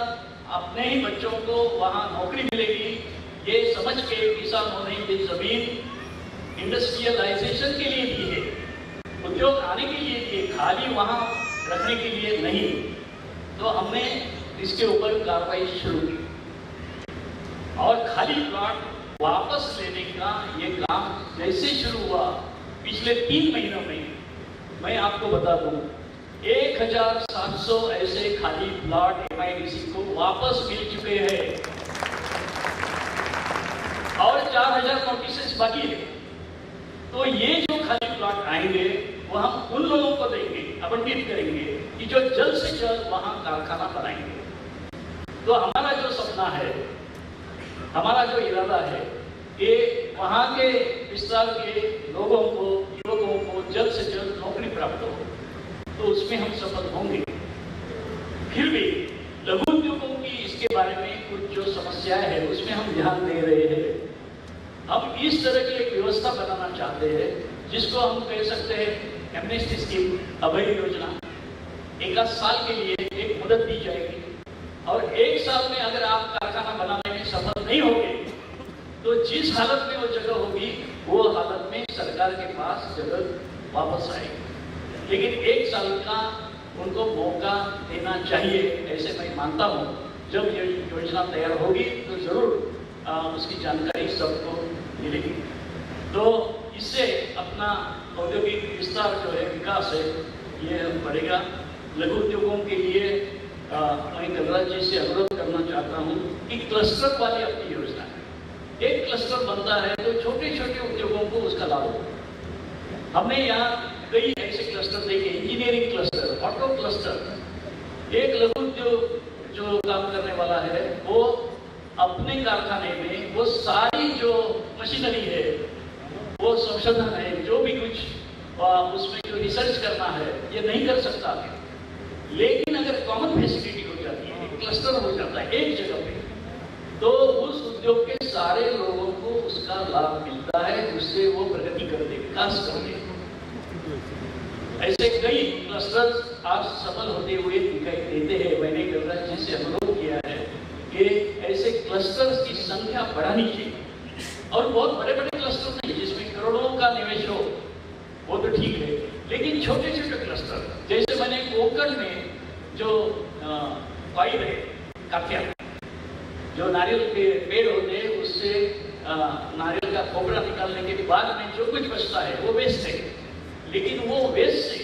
अपने ही बच्चों को वहां नौकरी मिलेगी, ये समझ के किसानों ने ये जमीन इंडस्ट्रियलाइजेशन के लिए दी है, उद्योग आने के लिए दी है, खाली वहां रखने के लिए नहीं। तो हमने इसके ऊपर कार्रवाई शुरू की और खाली प्लॉट वापस लेने का ये काम जैसे शुरू हुआ पिछले 3 महीनों में, मैं आपको बता दूं 1700 ऐसे खाली प्लॉट MIDC को वापस मिल चुके हैं और 4000 नोटिस बाकी है। तो ये जो खाली प्लॉट आएंगे वो हम उन लोगों को देंगे, आवंटित करेंगे कि जो जल्द से जल्द वहां कारखाना बनाएंगे। तो हमारा जो सपना है, हमारा जो इरादा है कि वहां के विस्तार के लोगों को, युवकों को जल्द से जल्द नौकरी प्राप्त हो, तो उसमें हम सफल होंगे। फिर भी लघु उद्योगों की इसके बारे में कुछ जो समस्याएं हैं उसमें हम ध्यान दे रहे हैं। हम इस तरह की एक व्यवस्था बनाना चाहते हैं जिसको हम कह सकते हैं एमनेस्टी स्कीम, अभय योजना। 1 साल के लिए एक मुदत दी जाएगी और 1 साल में अगर आप कारखाना बनाने में सफल नहीं होंगे तो जिस हालत में वो जगह होगी वो हालत में सरकार के पास जगह वापस आएगी। लेकिन 1 साल का उनको मौका देना चाहिए, ऐसे मैं मानता हूँ। जब ये योजना तैयार होगी तो जरूर उसकी जानकारी सबको मिलेगी। तो इससे अपना औद्योगिक विस्तार जो है, विकास है, ये बढ़ेगा। लघु उद्योगों के लिए मैं कलराज जी से अनुरोध करना चाहता हूँ कि क्लस्टर वाली अपनी योजना है। एक क्लस्टर बनता है तो छोटे छोटे उद्योगों को उसका लाभ होगा। हमने यहाँ कई ऐसे क्लस्टर देखे, इंजीनियरिंग क्लस्टर, ऑटो क्लस्टर। एक लघु उद्योग जो काम करने वाला है वो अपने कारखाने में वो सारी जो मशीनरी है, वो संशोधन है, जो भी कुछ उसमें जो रिसर्च करना है, ये नहीं कर सकता है। लेकिन अगर कॉमन फैसिलिटी हो जाती है, क्लस्टर हो जाता है एक जगह पे, तो उस उद्योग के सारे लोगों को उसका लाभ मिलता है, उससे वो प्रगति करते, विकास करते। ऐसे कई क्लस्टर्स आज सफल होते हुए दिखाई देते हैं। मैंने कलराज जी से अनुरोध किया है कि ऐसे क्लस्टर्स की संख्या बढ़ानी चाहिए और बहुत बड़े बड़े क्लस्टर नहीं जिसमें करोड़ों का निवेश हो, वो तो ठीक है, लेकिन छोटे छोटे क्लस्टर, जैसे मैंने कोकण में जो कॉइल है, काफिया, जो नारियल के पेड़ होते हैं उससे नारियल का खोपड़ा निकालने के बाद में जो कुछ बचता है वो वेस्ट है। लेकिन वो वेस्ट से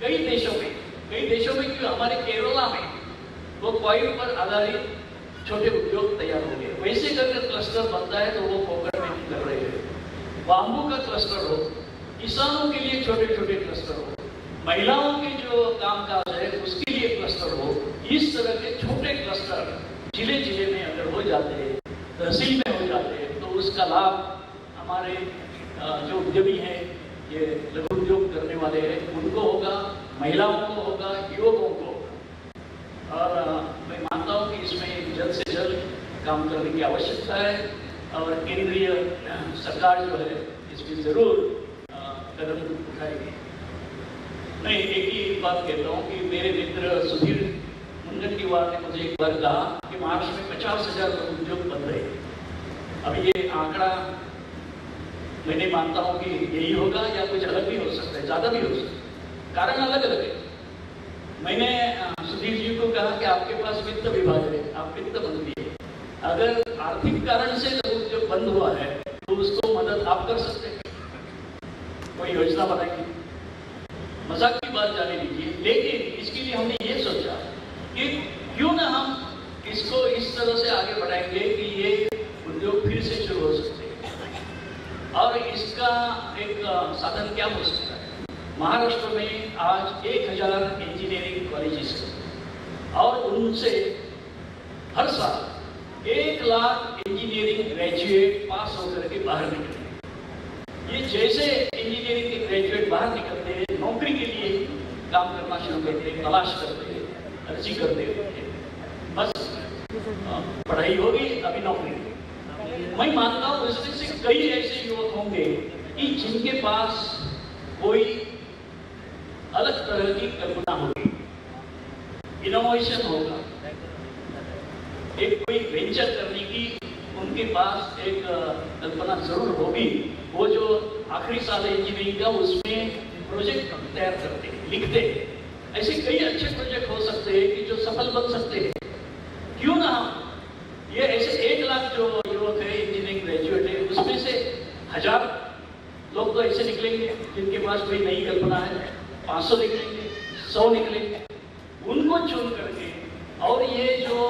कई देशों में क्यों, हमारे केरला में वो कॉइल पर आधारित छोटे उद्योग तैयार हो गए। वैसे करके क्लस्टर बनता है तो वो कोकण में कर रहे हैं। बाम्बू का क्लस्टर हो, किसानों के लिए छोटे छोटे क्लस्टर हो, महिलाओं के जो कामकाज है उसके लिए क्लस्टर हो, इस तरह के छोटे क्लस्टर जिले जिले में अगर हो जाते हैं, तहसील में हो जाते हैं, तो उसका लाभ हमारे जो उद्यमी हैं, ये लघु उद्योग करने वाले हैं, उनको होगा, महिलाओं को होगा, युवकों को। और मैं मानता हूँ कि इसमें जल्द से जल्द काम करने की आवश्यकता है और केंद्रीय सरकार जो है इसमें जरूर कदम उठाएगी। मैं एक ही बात कहता हूँ कि मेरे मित्र सुधीर मुनगंटीवार ने मुझे एक बार कहा कि महाराष्ट्र में 50,000 लघु उद्योग बन रहे हैं। अब ये आंकड़ा मैं नहीं मानता हूँ कि यही होगा या कुछ अलग भी हो सकता है, ज़्यादा भी हो सकता है, कारण अलग अलग है। मैंने सुधीर जी को कहा कि आपके पास वित्त विभाग है, आप वित्त मंत्री है, अगर आर्थिक कारण से लघु उद्योग बंद हुआ है तो उसको मदद आप कर सकते हैं, कोई योजना बनाएंगे। मजाक की बात जाने दीजिए, लेकिन इसके लिए हमने ये सोचा कि क्यों ना हम इसको इस तरह से आगे बढ़ाएंगे कि ये उद्योग फिर से शुरू हो सकते हैं। और इसका एक साधन क्या हो सकता है? महाराष्ट्र में आज 1000 इंजीनियरिंग कॉलेजेस हैं और उनसे हर साल 1 लाख इंजीनियरिंग ग्रेजुएट पास होकर के बाहर निकले। ये जैसे इंजीनियरिंग के ग्रेजुएट बाहर निकलते हैं, नौकरी के लिए काम करना शुरू करते हैं, तलाश करते हैं, अर्जी करते हैं, बस पढ़ाई होगी, अभी नौकरी। मैं मानता हूँ इसमें से कई ऐसे युवक होंगे कि जिनके पास कोई अलग तरह की कल्पना होगी, इनोवेशन होगा, एक कोई वेंचर करने की उनके पास एक कल्पना जरूर होगी। वो जो आखिरी साल इंजीनियरिंग का उसमें प्रोजेक्ट तैयार करते हैं, लिखते हैं। ऐसे कई अच्छे प्रोजेक्ट हो सकते हैं कि जो सफल बन सकते हैं। क्यों ना हम ये ऐसे 1 लाख जो युवक है इंजीनियरिंग ग्रेजुएट है, उसमें से 1000 लोग तो ऐसे निकलेंगे जिनके पास कोई नई कल्पना है, 500 निकलेंगे, 100 निकलेंगे, उनको चुन करके और ये जो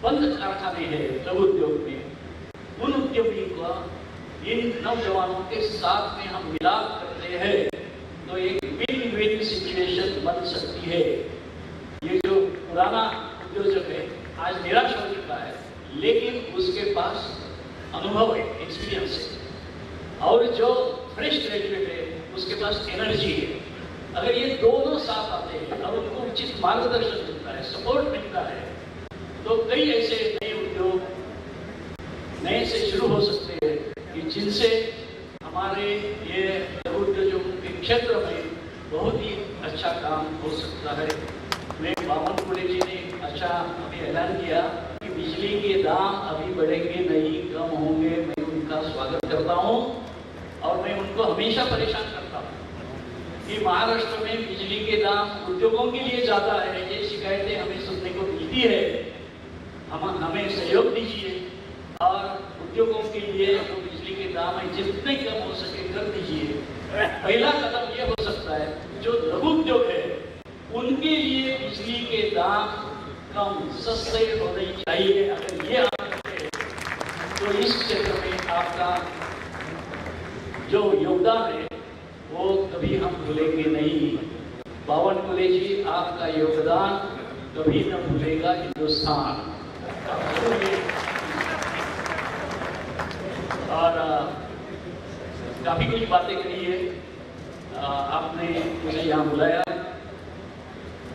बंद कारखाने हैं लघु उद्योग में, उन उद्यमी को इन नौजवानों के साथ में हम मिलाप करते हैं तो एक विन विन सिचुएशन बन सकती है। ये जो पुराना उद्योजक है आज निराश हो चुका है, लेकिन उसके पास अनुभव है, एक्सपीरियंस है, और जो फ्रेश ग्रेजुएट है उसके पास एनर्जी है। अगर ये दोनों साथ आते हैं और उनको उचित मार्गदर्शन मिलता है, सपोर्ट मिलता है, तो कई ऐसे नए उद्योग नए से शुरू हो सकते हैं कि जिनसे हमारे ये लघु उद्योगों के क्षेत्र में बहुत ही अच्छा काम हो सकता है। मैं बावनकुळे जी ने अच्छा अभी ऐलान किया कि बिजली के दाम अभी बढ़ेंगे नहीं, कम होंगे। मैं उनका स्वागत करता हूँ और मैं उनको हमेशा परेशान करता हूँ कि महाराष्ट्र में बिजली के दाम उद्योगों के लिए ज़्यादा है, ये शिकायतें हमें सुनने को मिलती है। हमें सहयोग दीजिए और उद्योगों के लिए जो बिजली के दाम है जितने कम हो सके कर दीजिए। पहला कदम ये हो सकता है जो लघु उद्योग है उनके लिए बिजली के दाम कम सस्ते होने चाहिए। अगर ये आप करते हैं तो इस क्षेत्र में आपका जो योगदान है वो कभी हम भूलेंगे नहीं। बावनकुळे जी, आपका योगदान कभी न भूलेगा हिंदुस्तान। और काफ़ी कुछ बातें करी है, आपने मुझे यहाँ बुलाया,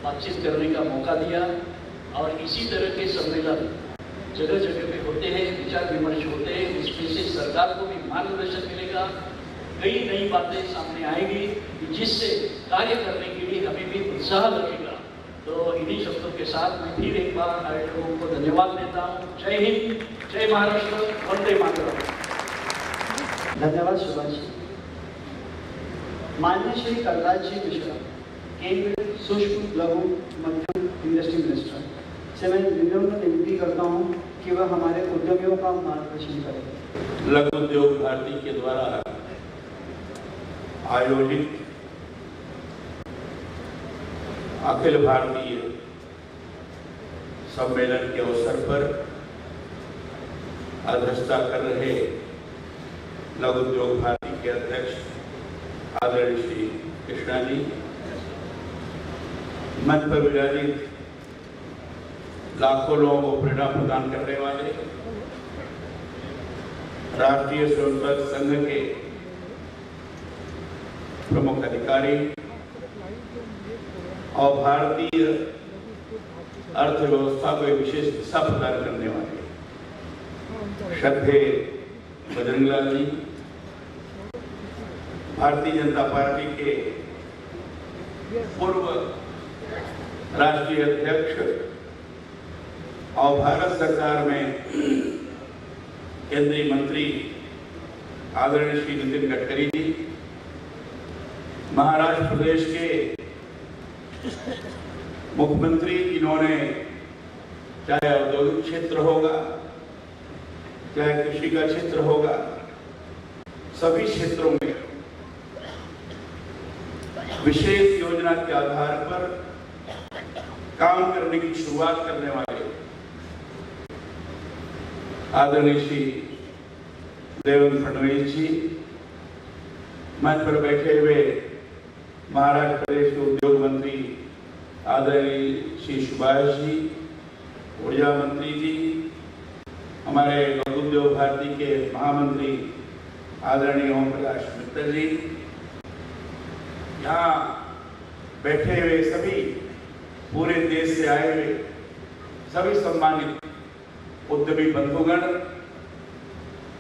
बातचीत करने का मौका दिया और इसी तरह के सम्मेलन जगह जगह पे होते हैं, विचार विमर्श होते हैं, इसमें से सरकार को भी मार्गदर्शन मिलेगा, कई नई बातें सामने आएंगी जिससे कार्य करने के लिए हमें भी उत्साह लगेगा। तो इन्हीं शब्दों के साथ मैं फिर एक बार आयोजकों को धन्यवाद देता हूँ। जय हिंद, जय महाराष्ट्र, वंदे मातरम। धन्यवाद सुभाष जी। माननीय श्री कलराज जी मिश्रा, केंद्रीय सूक्ष्म लघु मध्यम इंडस्ट्री मिनिस्टर से मैं विनम्र विनती करता हूं कि वह हमारे उद्यमियों का मार्गदर्शन करें। लघु उद्योग भारती के द्वारा आयोजित अखिल भारतीय सम्मेलन के अवसर पर अध्यक्षता कर रहे लघु उद्योग भारती के अध्यक्ष आदरणीय श्री कृष्णा जी, मंच पर विराजित लाखों लोगों को प्रेरणा प्रदान करने वाले राष्ट्रीय स्वयंसेवक संघ के प्रमुख अधिकारी और भारतीय अर्थव्यवस्था को एक विशेष दिशा प्रदान करने वाले श्रद्धेय बजरंग लाल जी, भारतीय जनता पार्टी के पूर्व राष्ट्रीय अध्यक्ष और भारत सरकार में केंद्रीय मंत्री आदरणीय श्री नितिन गडकरी जी, महाराष्ट्र प्रदेश के मुख्यमंत्री जिन्होंने चाहे औद्योगिक क्षेत्र होगा, चाहे कृषि का क्षेत्र होगा, सभी क्षेत्रों में विशेष योजना के आधार पर काम करने की शुरुआत करने वाले आदरणीय श्री देवेंद्र फडणवीस जी, मंच पर बैठे हुए महाराष्ट्र प्रदेश के उद्योग मंत्री आदरणीय श्री सुभाष जी, ऊर्जा मंत्री जी, हमारे लघु उद्योग भारती के महामंत्री आदरणीय ओम प्रकाश मित्तल जी, यहाँ बैठे हुए सभी पूरे देश से आए हुए सभी सम्मानित उद्यमी बंधुगण,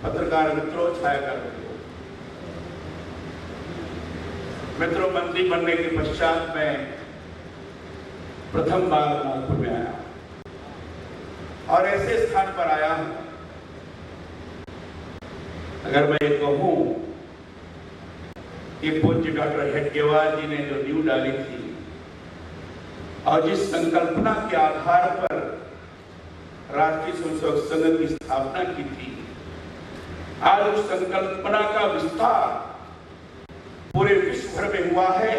पत्रकार मित्रों, छायाकार मित्रों, मंत्री बनने के पश्चात मैं प्रथम बार नागपुर में आया और ऐसे स्थान पर आया हूं, अगर मैं ये कहूं कि पूज्य डॉक्टर हेडगेवार जी ने जो नींव डाली थी और जिस संकल्पना के आधार पर राष्ट्रीय स्वयंसेवक संघ की स्थापना की थी, आज उस संकल्पना का विस्तार पूरे विश्व भर में हुआ है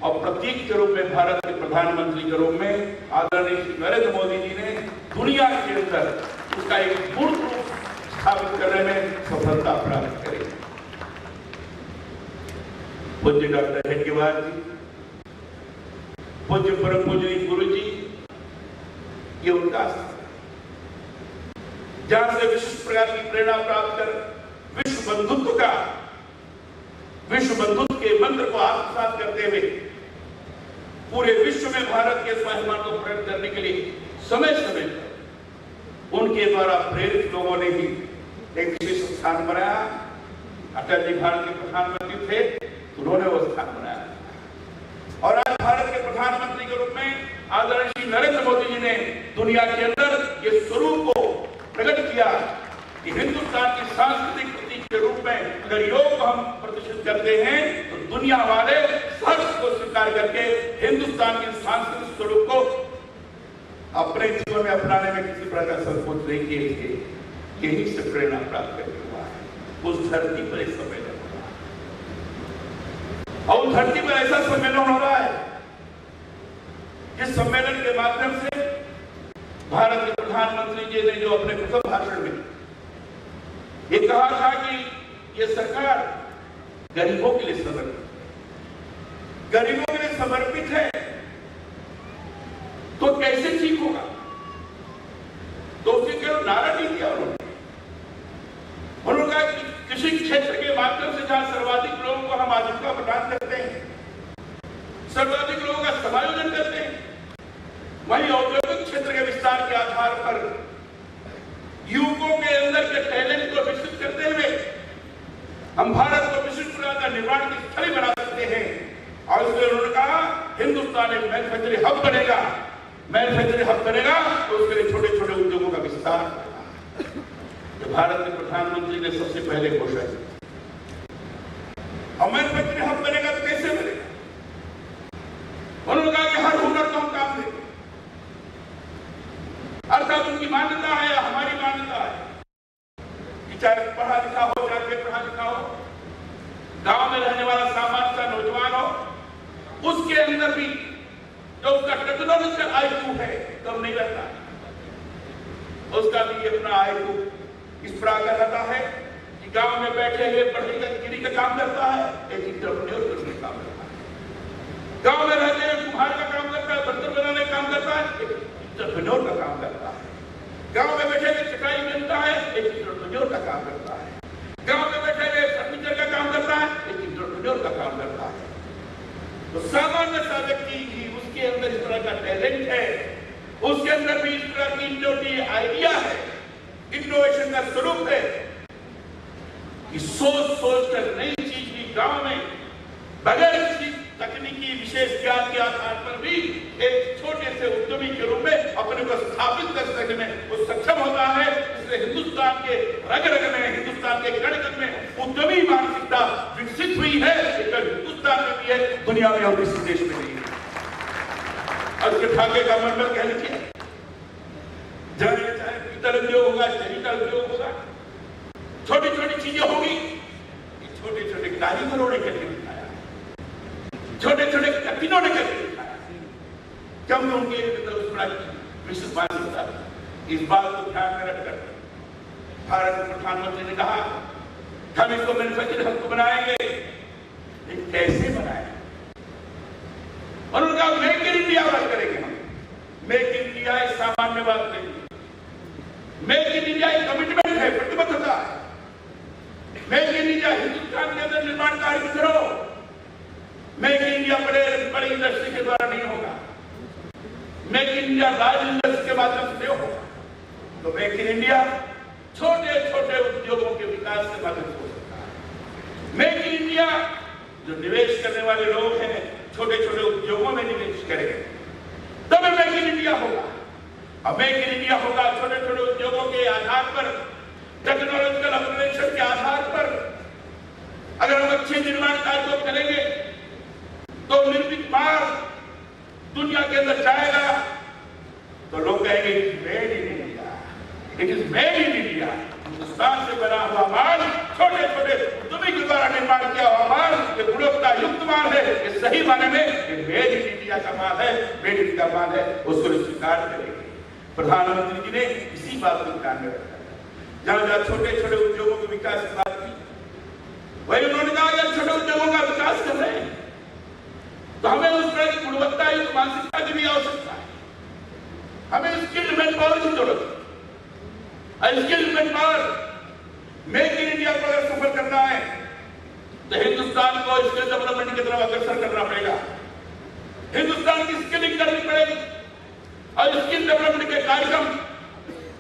और प्रतीक के रूप में भारत के प्रधानमंत्री के रूप में आदरणीय श्री नरेंद्र मोदी जी ने दुनिया के अंदर उसका एक मूर्त रूप स्थापित करने में सफलता प्राप्त करी। पूज्य डॉक्टर हेडगेवार जी, पूज्य परम पूज्य गुरु जी, ये उनका जहां से विशिष्ट प्रकार की प्रेरणा प्राप्त कर विश्व बंधुत्व के मंत्र को आत्मसात करते हुए पूरे विश्व में भारत के स्वाभिमान को प्रकट करने के लिए समय समय पर उनके द्वारा प्रेरित लोगों ने ही एक विशेष स्थान बनाया। अटल जी भारत के प्रधानमंत्री थे, उन्होंने वो स्थान बनाया और आज भारत के प्रधानमंत्री के रूप में आदरणीय श्री नरेंद्र मोदी जी ने दुनिया के अंदर ये स्वरूप को प्रकट किया कि हिंदुस्तान की सांस्कृतिक प्रतीक के रूप में अगर योग को हम प्रतिष्ठित करते हैं तो दुनिया वाले सर्व को स्वीकार करके हिंदुस्तान के सांस्कृतिक स्वरूप को अपने जीवन में अपनाने में किसी प्रकार का संकोच नहीं किए थे। यही से प्रेरणा प्राप्त करके हुआ है। उस धरती पर एक सम्मेलन हो रहा है और उस धरती पर ऐसा सम्मेलन हो रहा है जिस सम्मेलन के माध्यम से भारत के प्रधानमंत्री जी ने जो अपने प्रथम भाषण में ये कहा था कि ये सरकार गरीबों के लिए समर्पित है, तो कैसे ठीक होगा? तो उसके केवल नारा नहीं दिया उन्होंने कहा कि कृषि क्षेत्र के माध्यम से जहां सर्वाधिक लोगों को हम आजीविका प्रदान करते हैं, सर्वाधिक लोगों का समायोजन करते हैं, वहीं औद्योगिक क्षेत्र के विस्तार के आधार पर युवकों के अंदर के टैलेंट को विकसित करते हुए हम भारत को विशिष्ट प्रकार का निर्माण की स्थली बना सकते हैं। और इसलिए उन्होंने कहा हिंदुस्तान एक मैन्युफैक्चरिंग हब बनेगा तो उसके लिए छोटे छोटे उद्योगों का विस्तार। तो भारत के प्रधानमंत्री ने सबसे पहले घोषणा की और मैन्युफैक्चरिंग हब बनेगा तो कैसे बनेगा? उन्होंने कहा कि हर हुनर को हम काम देंगे। अर्थात उनकी मान्यता है, हमारी मान्यता है कि चाहे पढ़ा लिखा हो, चाहे बेपढ़ा लिखा हो, गांव में रहने वाला सामान्य सा नौजवान हो, उसके अंदर भी जो उसका टेक्नोलॉजिकल आईक्यू है कम नहीं रहता, उसका भी अपना आईक्यू इस प्रकार रहता है कि गांव में बैठे हुए पढ़ाई का काम करता है, एक इंटरप्रेन्योर का काम करता है, गांव में रहते हुए कुम्हार का काम करता है, बर्तन बनाने का काम करता है, इंटरप्रेन्योर का काम करता है। गांव में बैठे हुए चटाई बनता है, एक इंटरप्रेन्योर का काम करता है। गांव में बैठे हुए फर्नीचर का काम करता है, एक इंटरप्रेन्योर का काम करता है। तो सामान्य सा व्यक्ति भी उसके अंदर इस तरह का टैलेंट है, उसके अंदर भी इस तरह की इनोवेटिव आइडिया है, इनोवेशन का स्वरूप है कि सोच कर नई चीज भी गांव में बगैर किसी तकनीकी विशेष ज्ञान के आधार पर भी एक छोटे से उद्यमी के रूप में अपने को स्थापित कर सकने में वो सक्षम होता है। इसलिए हिंदुस्तान के रग-रग में, हिंदुस्तान के कण-कण में उद्यमी मानसिकता विकसित हुई है। केवल हिंदुस्तान में भी है, दुनिया में और किसी देश में नहीं है। और उसके ठाके का मंडल कह लीजिए, चाहे पीतल उद्योग होगा, टेक्निकल उद्योग होगा, छोटी छोटी चीजें होगी, छोटे छोटे कारीगरों ने करके दिखाया, छोटे छोटे कठिनों ने करके दिखाया। कम उनके विश्व मानसिकता इस बात को ध्यान में रखकर भारत के प्रधानमंत्री ने कहा हम इसको मैन्युफैक्चरिंग हब को बनाएंगे। कैसे बनाए? और उनका मेक इन इंडिया बात करेंगे हम। मेक इन इंडिया एक सामान्य बात नहीं, मेक इन इंडिया एक कमिटमेंट है, प्रतिबद्धता है। मेक इन इंडिया हिंदुस्तान के अंदर निर्माण कार्य करो। मेक इन इंडिया बड़ी इंडस्ट्री के द्वारा नहीं होगा, make in India large industry के माध्यम से होगा। तो मेक इन इंडिया छोटे छोटे उद्योगों के विकास के माध्यम से हो सकता है। मेक इन इंडिया जो निवेश करने वाले लोग हैं छोटे छोटे उद्योगों में निवेश करेंगे तब मेक इन इंडिया होगा। अब मेक इन इंडिया होगा छोटे छोटे उद्योगों के आधार पर, टेक्नोलॉजिकल अपग्रेडेशन के आधार पर। अगर हम अच्छे निर्माण कार्य को करेंगे तो निर्मित माल दुनिया के अंदर जाएगा तो लोग कहेंगे it is made in India, it is made in India. Hindustan से बना हुआ माल, छोटे छोटे उद्यमी के द्वारा निर्माण किया हुआ माल, ये गुणवत्ता युक्त माल है, ये सही माने में मेड इन इंडिया का माल है, मेड इन इंडिया माल है, उसको स्वीकार करेंगे। प्रधानमंत्री जी ने इसी बात को ध्यान में रखा। जहां जहां छोटे छोटे उद्योगों के विकास की बात की, वही उन्होंने कहा अगर छोटे उद्योगों का विकास कर रहे हैं तो हमें उस तरह की गुणवत्ता युक्त मानसिकता की भी आवश्यकता है। हमें स्किल्ड मैन पावर की जरूरत है। Skilled man power make in India को अगर सफल करना है तो हिंदुस्तान को स्किल डेवलपमेंट की तरफ अग्रसर करना पड़ेगा। हिंदुस्तान की स्किलिंग करनी पड़ेगी और स्किल डेवलपमेंट के कार्यक्रम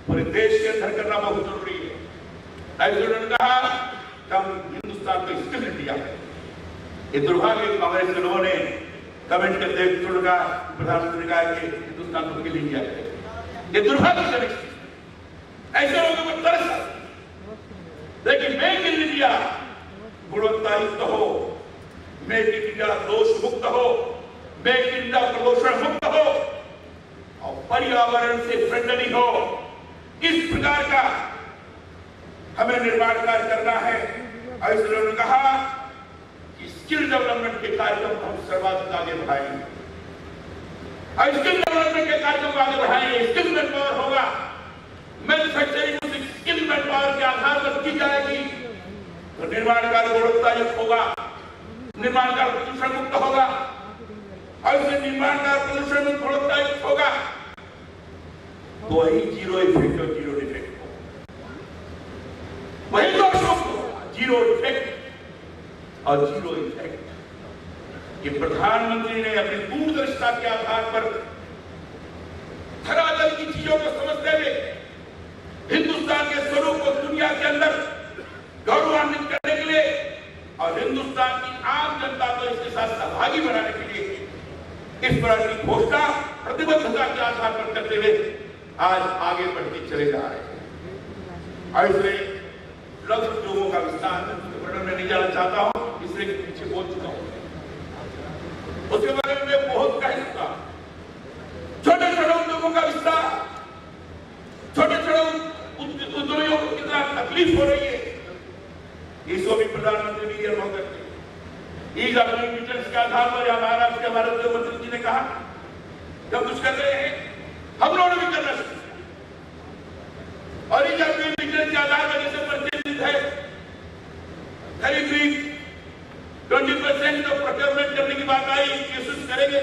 पूरे देश के अंदर करना बहुत जरूरी है। उन्होंने कहा हम हिंदुस्तान को स्किल इंडिया है। ये दुर्भाग्य कांग्रेस के लोगों ने कमेंट करते हुए कहा, प्रधानमंत्री ने कहा कि हिंदुस्तान को स्किल इंडिया है। ये दुर्भाग्यजनक ऐसे लोगों को तरस। लेकिन मेक इन इंडिया गुणवत्ता युक्त हो, मेक इन इंडिया दोष मुक्त हो, मेक इन इंडिया प्रदूषण मुक्त हो और पर्यावरण से फ्रेंडली हो। इस प्रकार का हमें निर्माण कार्य करना है। और इसलिए उन्होंने कहा कि स्किल डेवलपमेंट के कार्यक्रम को हम सर्वाधिक आगे बढ़ाएंगे और स्किल डेवलपमेंट के कार्यक्रम को आगे बढ़ाएंगे। स्किल मैन पावर होगा, मैन्युफैक्चरिंग स्किल मैन पावर के आधार पर की जाएगी तो निर्माण कार्य गुणवत्ता युक्त होगा, निर्माण कार्य प्रदूषण मुक्त होगा और इससे निर्माण कार्य प्रदूषण मुक्त गुणवत्ता युक्त होगा तो वही जीरो इफेक्ट और जीरो डिफेक्ट होगा, वही दोष मुक्त होगा। जीरो डिफेक्ट और जीरो इफेक्ट ये प्रधानमंत्री ने अपनी दूरदर्शिता के आधार पर धरातल की चीजों को समझते हुए हिंदुस्तान के स्वरूप को दुनिया के अंदर गौरवान्वित करने के लिए और हिंदुस्तान की आम जनता को इसके साथ सहभागी बनाने के लिए इस प्रकार की घोषणा प्रतिबद्धता के आधार पर करते हुए आज आगे बढ़ते चले जा रहे हैं। और इसलिए लघु उद्योगों का विस्तार वर्णन में नहीं जाना चाहता हूं, इसलिए पीछे बोल चुका हूं। उसके बारे में मैं बहुत कह चुका। छोटे छोटे उद्योगों का विस्तार, छोटे छोटे उद्योगों को कितना तकलीफ हो रही है इसको भी प्रधानमंत्री ने अनुभव करते हैं। ईज ऑफ डूइंग बिजनेस के आधार पर या महाराष्ट्र के हमारे उद्योग मंत्री जी ने कहा जब कुछ कर रहे हैं हम लोग भी करना चाहिए। और ईज ऑफ डूइंग बिजनेस के आधार पर जैसे प्रतिनिधित है करीब 20% तो प्रोक्योरमेंट करने की बात आई, कोशिश करेंगे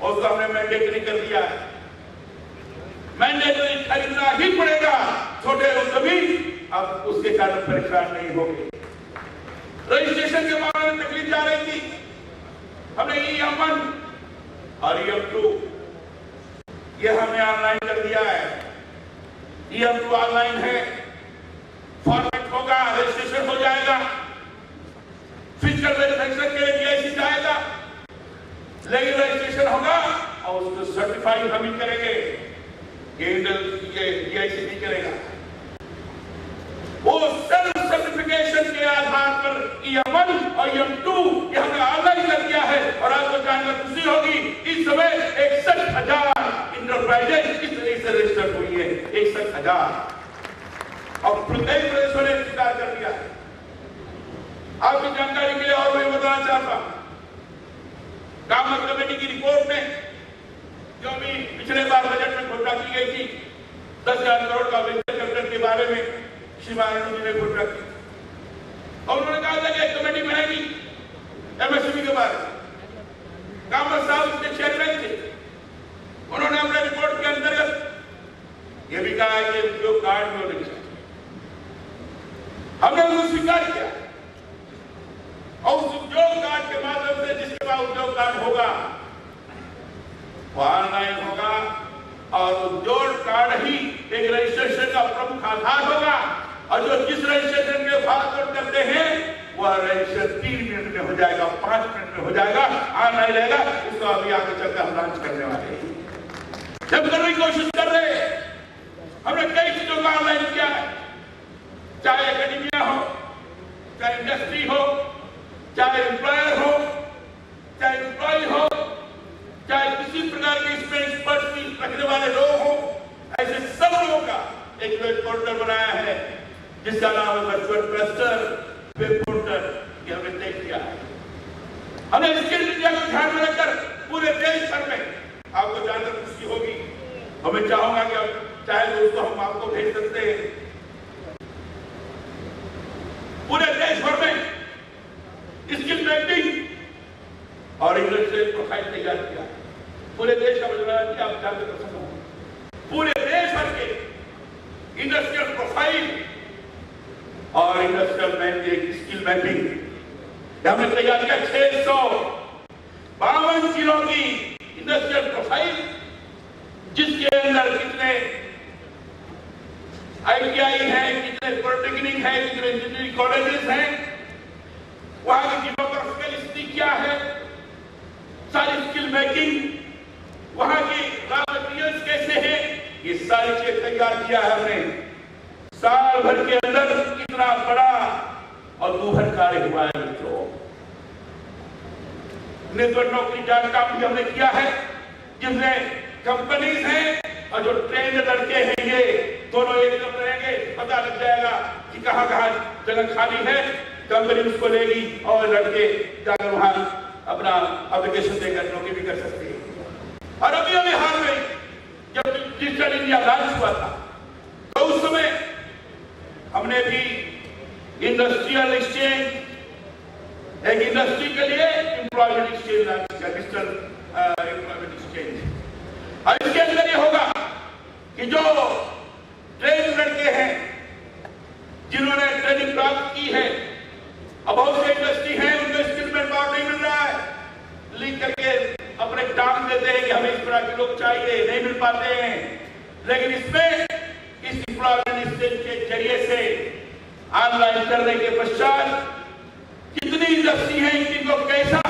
और उसको हमने मैंडेटरी कर दिया है। मैंडेटरी खरीदना ही पड़ेगा। छोटे उद्यमी अब उसके कारण परेशान नहीं होंगे। रजिस्ट्रेशन के बारे में तकलीफ जा रही थी, हमने EM1 और EM2 ये हमने ऑनलाइन कर दिया है। EM2 ऑनलाइन है, फॉर्मेट होगा, रजिस्ट्रेशन हो जाएगा, फिजिकल वेरिफिकेशन के लिए DIC जाएगा, लेकिन रजिस्ट्रेशन होगा और उसको सर्टिफाई हम ही करेंगे, DIC नहीं करेगा। वो सेल्फ सर्टिफिकेशन के आधार पर EM1 और EM2 ये हमने ऑनलाइन कर दिया है। और आपको जानकर खुशी होगी, इस समय 61,000 इंटरप्राइजेज इस तरह से रजिस्टर हुई है, 61,000 और प्रत्येक प्रदेशों ने स्वीकार कर दिया है। आपकी जानकारी के लिए और मैं बताना चाहता हूं, कामत कमेटी की रिपोर्ट में जो अभी पिछले बार बजट में घोषणा की गई थी 10,000 करोड़ का वेंचर कैपिटल के बारे में श्रीमान जी ने घोषणा की और उन्होंने कहा था कि एक कमेटी बनाएगी MSME के बारे में। कामत साहब उसके चेयरमैन थे, उन्होंने अपने रिपोर्ट के अंतर्गत ये भी कहा है कि उद्योग कार्ड में होने चाहिए। हमने उसको स्वीकार किया और उस उद्योग कार्ड के माध्यम से जिसके पास उद्योग कार्ड होगा वो ऑनलाइन होगा और उद्योग कार्ड ही एक रजिस्ट्रेशन का प्रमुख आधार होगा। और जो जिस रजिस्ट्रेशन के फॉरवर्ड करते हैं वह रजिस्ट्रेशन 3 मिनट में हो जाएगा, 5 मिनट में हो जाएगा, ऑनलाइन रहेगा। इसको अभी आगे चलकर हम लॉन्च करने वाले हैं। जब करने की कोशिश कर रहे हैं, हमने कई चीजों का ऑनलाइन किया है, चाहे एकेडमिया हो, चाहे इंडस्ट्री हो, चाहे एम्प्लॉयर हो, चाहे एम्प्लॉय हो, चाहे किसी प्रकार के इसमें एक्सपर्ट रखने वाले लोग हो, ऐसे सब लोगों का एक वेब पोर्टल बनाया है जिसका नाम है वर्चुअल क्लस्टर वेब पोर्टल। ये हमने तय किया है। हमने स्किल इंडिया को ध्यान में रखकर पूरे देश भर में, आपको जानकर खुशी होगी, हमें चाहूंगा कि आप चाहे दोस्तों हम आपको भेज सकते हैं, पूरे देश भर में स्किल मैपिंग और इंडस्ट्रियल प्रोफाइल तैयार किया। पूरे देश का मतलब कि आप जानकर प्रसन्न हो, पूरे देश भर के इंडस्ट्रियल प्रोफाइल और इंडस्ट्रियल मैपिंग स्किल मैपिंग हमने तैयार किया। 652 जिलों की इंडस्ट्रियल प्रोफाइल जिसके अंदर कितने ITI हैं, कितने पॉलिटेक्निक हैं, कितने इंजीनियरिंग कॉलेजेस हैं, वहां की डेमोग्राफिकल स्थिति क्या है, सारी स्किल मेकिंग, वहां की रॉ मटेरियल्स कैसे हैं, ये सारी चीज तैयार किया है हमने। साल भर के अंदर इतना बड़ा और दूभर कार्य हुआ है मित्रों। नेतृत्व नौकरी जानकारी भी हमने किया है, जिसमें कंपनीज हैं और जो ट्रेंड लड़के हैं, ये दोनों एक तरफ रहेंगे, पता लग जाएगा कि कहां कहां जगह खाली है, कंपनी उसको लेगी और लड़के जाकर वहां अपना एप्लीकेशन देकर नौकरी भी कर सकते हैं। और अभी हाल में जब डिजिटल इंडिया लॉन्च हुआ था तो उस समय हमने भी इंडस्ट्रियल एक्सचेंज, एक इंडस्ट्री के लिए एम्प्लॉयमेंट एक्सचेंज लॉन्च किया, डिजिटल एम्प्लॉयमेंट एक्सचेंज। और इसके अंदर ये होगा कि जो ट्रेन लड़के हैं जिन्होंने ट्रेनिंग प्राप्त की है, अब बहुत से इंडस्ट्री है उनको स्किल मैन पावर नहीं मिल रहा है, लिख करके अपने काम देते हैं कि हमें इस तरह के लोग चाहिए, नहीं मिल पाते हैं। लेकिन इसमें इस एम्प्लॉयमेंट एक्सचेंज के जरिए से ऑनलाइन करने के पश्चात कितनी इंडस्ट्री है, इनको कैसा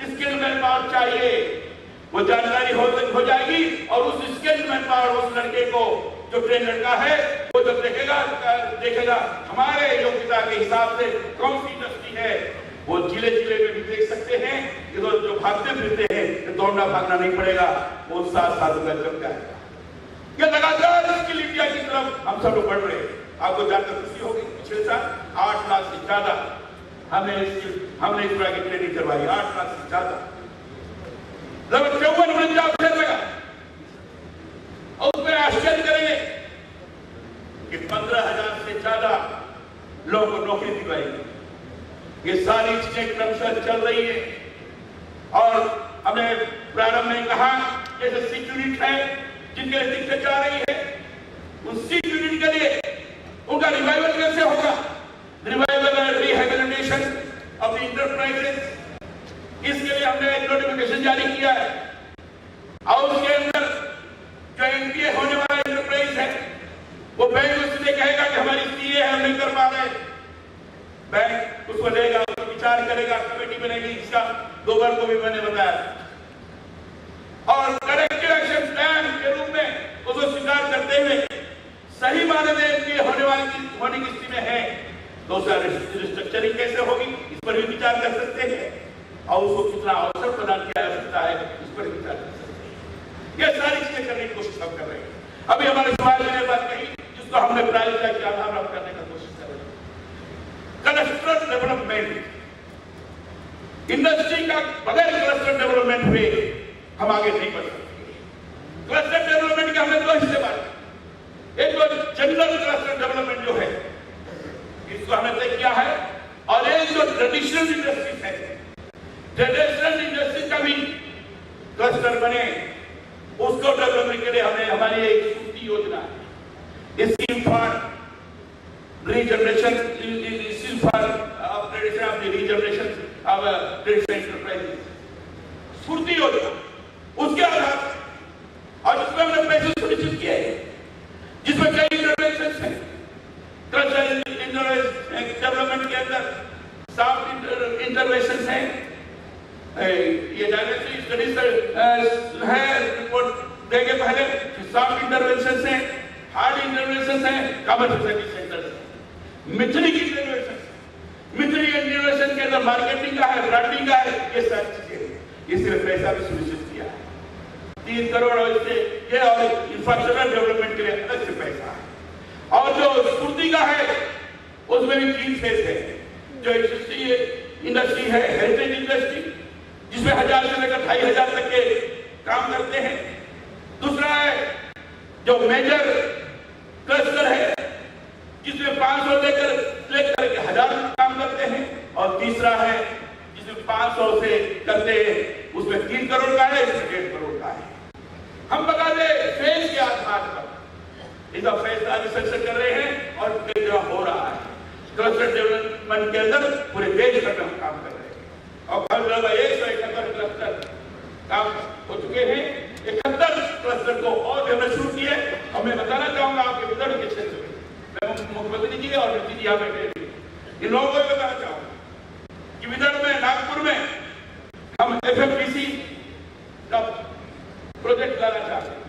स्किल मैन पावर चाहिए वो जानकारी हो जाएगी। और उस स्किल मैन पावर उस लड़के को जो ट्रेन लड़का है वो जब देखेगा हमारे योग्यता के हिसाब से कौन सी इंडस्ट्री है, वो जिले जिले में भी देख सकते हैं। जो भागते फिरते हैं, दौड़ना भागना नहीं पड़ेगा, वो साथ साथ जम जाएगा। ये लगातार स्किल इंडिया की तरफ हम सब लोग बढ़ रहे हैं। आपको जानकर खुशी होगी, पिछले साल 8 लाख से ज्यादा हमने इस तरह की ट्रेनिंग करवाई, 8 लाख से ज्यादा, लगभग 54 अवसर लगा। और उसमें आश्चर्य करेंगे कि 15,000 से ज्यादा लोगों को नौकरी दिलवाई गई। ये सारी चीजें क्रमशः चल रही है। और हमने प्रारंभ में कहा जैसे सिक्योरिटी है, जिनके लिए दिक्कत जा रही है, उन 6 यूनिट के लिए उनका रिवाइवल कैसे होगा, revival and rehabilitation of the enterprises, इसके लिए हमने एक नोटिफिकेशन जारी किया है। और उसके अंदर जो एनपीए होने वाला इंटरप्राइज है, वो बैंक उससे कहेगा कि हमारी सीए है, हम नहीं कर पा रहे, बैंक उसको लेगा, उसको विचार करेगा, कमेटी बनेगी, इसका दोबारा को भी मैंने बताया, और करेक्टिव एक्शन प्लान के रूप में उसको स्वीकार करते हुए सही माने में एनपीए होने की स्थिति में है तो उसका रिस्ट्रक्चरिंग कैसे होगी, इस पर भी विचार कर सकते हैं, और उसको कितना अवसर प्रदान किया जा सकता है, इस पर विचार कर सकते हैं। ये सारी चीजें करने की कोशिश हम कर रहे हैं। अभी हमारे समाज में बात कही जिसको हमने प्राथमिकता के आधार पर करने का कोशिश कर रहे हैं, क्लस्टर डेवलपमेंट। इंडस्ट्री का बगैर क्लस्टर डेवलपमेंट हुए हम आगे नहीं बढ़ सकते। क्लस्टर डेवलपमेंट के हमने 2 हिस्से बात, एक तो जनरल क्लस्टर डेवलपमेंट जो है इसको हमने तय किया है, और एक जो ट्रेडिशनल इंडस्ट्रीज है, ट्रेडिशनल इंडस्ट्री का भी क्लस्टर बने, उसको डेवलपमेंट के लिए हमें हमारी एक सूची योजना है, scheme for regeneration, scheme for upgradation of the regeneration of traditional enterprises, स्फूर्ति योजना, उसके आधार और उसमें हमने पैसे सुनिश्चित किए हैं, जिसमें कई इंटरवेंशन है। क्लस्टर डेवलपमेंट के अंदर सॉफ्ट इंटरवेंशन है, ये डायरेक्टली स्टडीज है, रिपोर्ट देंगे पहले, सॉफ्ट इंटरवेंशन है, हार्ड इंटरवेंशन है, कॉमन सोसाइटी सेंटर्स, मिथनिक इंटरवेंशन, मिथनिक इंटरवेंशन के अंदर मार्केटिंग का है, ब्रांडिंग का है, ये सारी चीजें, इसलिए पैसा भी सुनिश्चित किया है 3 करोड़, और इससे ये और इंफ्रास्ट्रक्चर डेवलपमेंट के लिए अलग से पैसा है, और जो स्फूर्ति का है उसमें भी 3 फेज है। जो इंडस्ट्री है, हेरिटेज इंडस्ट्री, जिसमें 1000 से लेकर 2500 तक के काम करते हैं। दूसरा है जो मेजर क्लस्टर है, जिसमें 500 लेकर के 1000 काम करते हैं, और तीसरा है जिसमें 500 से करते हैं, उसमें 3 करोड़ का है, इसमें 1.5 करोड़ का है। हम बता दें फेज के आधार पर इसका फैसला रिसर्च कर रहे हैं, और कई जगह हो रहा है। क्लस्टर डेवलपमेंट के अंदर पूरे देश भर में हम काम कर रहे हैं, और लगभग 171 क्लस्टर काम हो चुके हैं। 71 क्लस्टर को और भी हमने शुरू किए। और मैं बताना चाहूंगा आपके विदर्भ के क्षेत्र में, मैं मुख्यमंत्री जी और नीति जी यहाँ बैठे इन लोगों को बताना चाहूंगा कि विदर्भ में, नागपुर में हम FMPC का प्रोजेक्ट लाना चाहते हैं,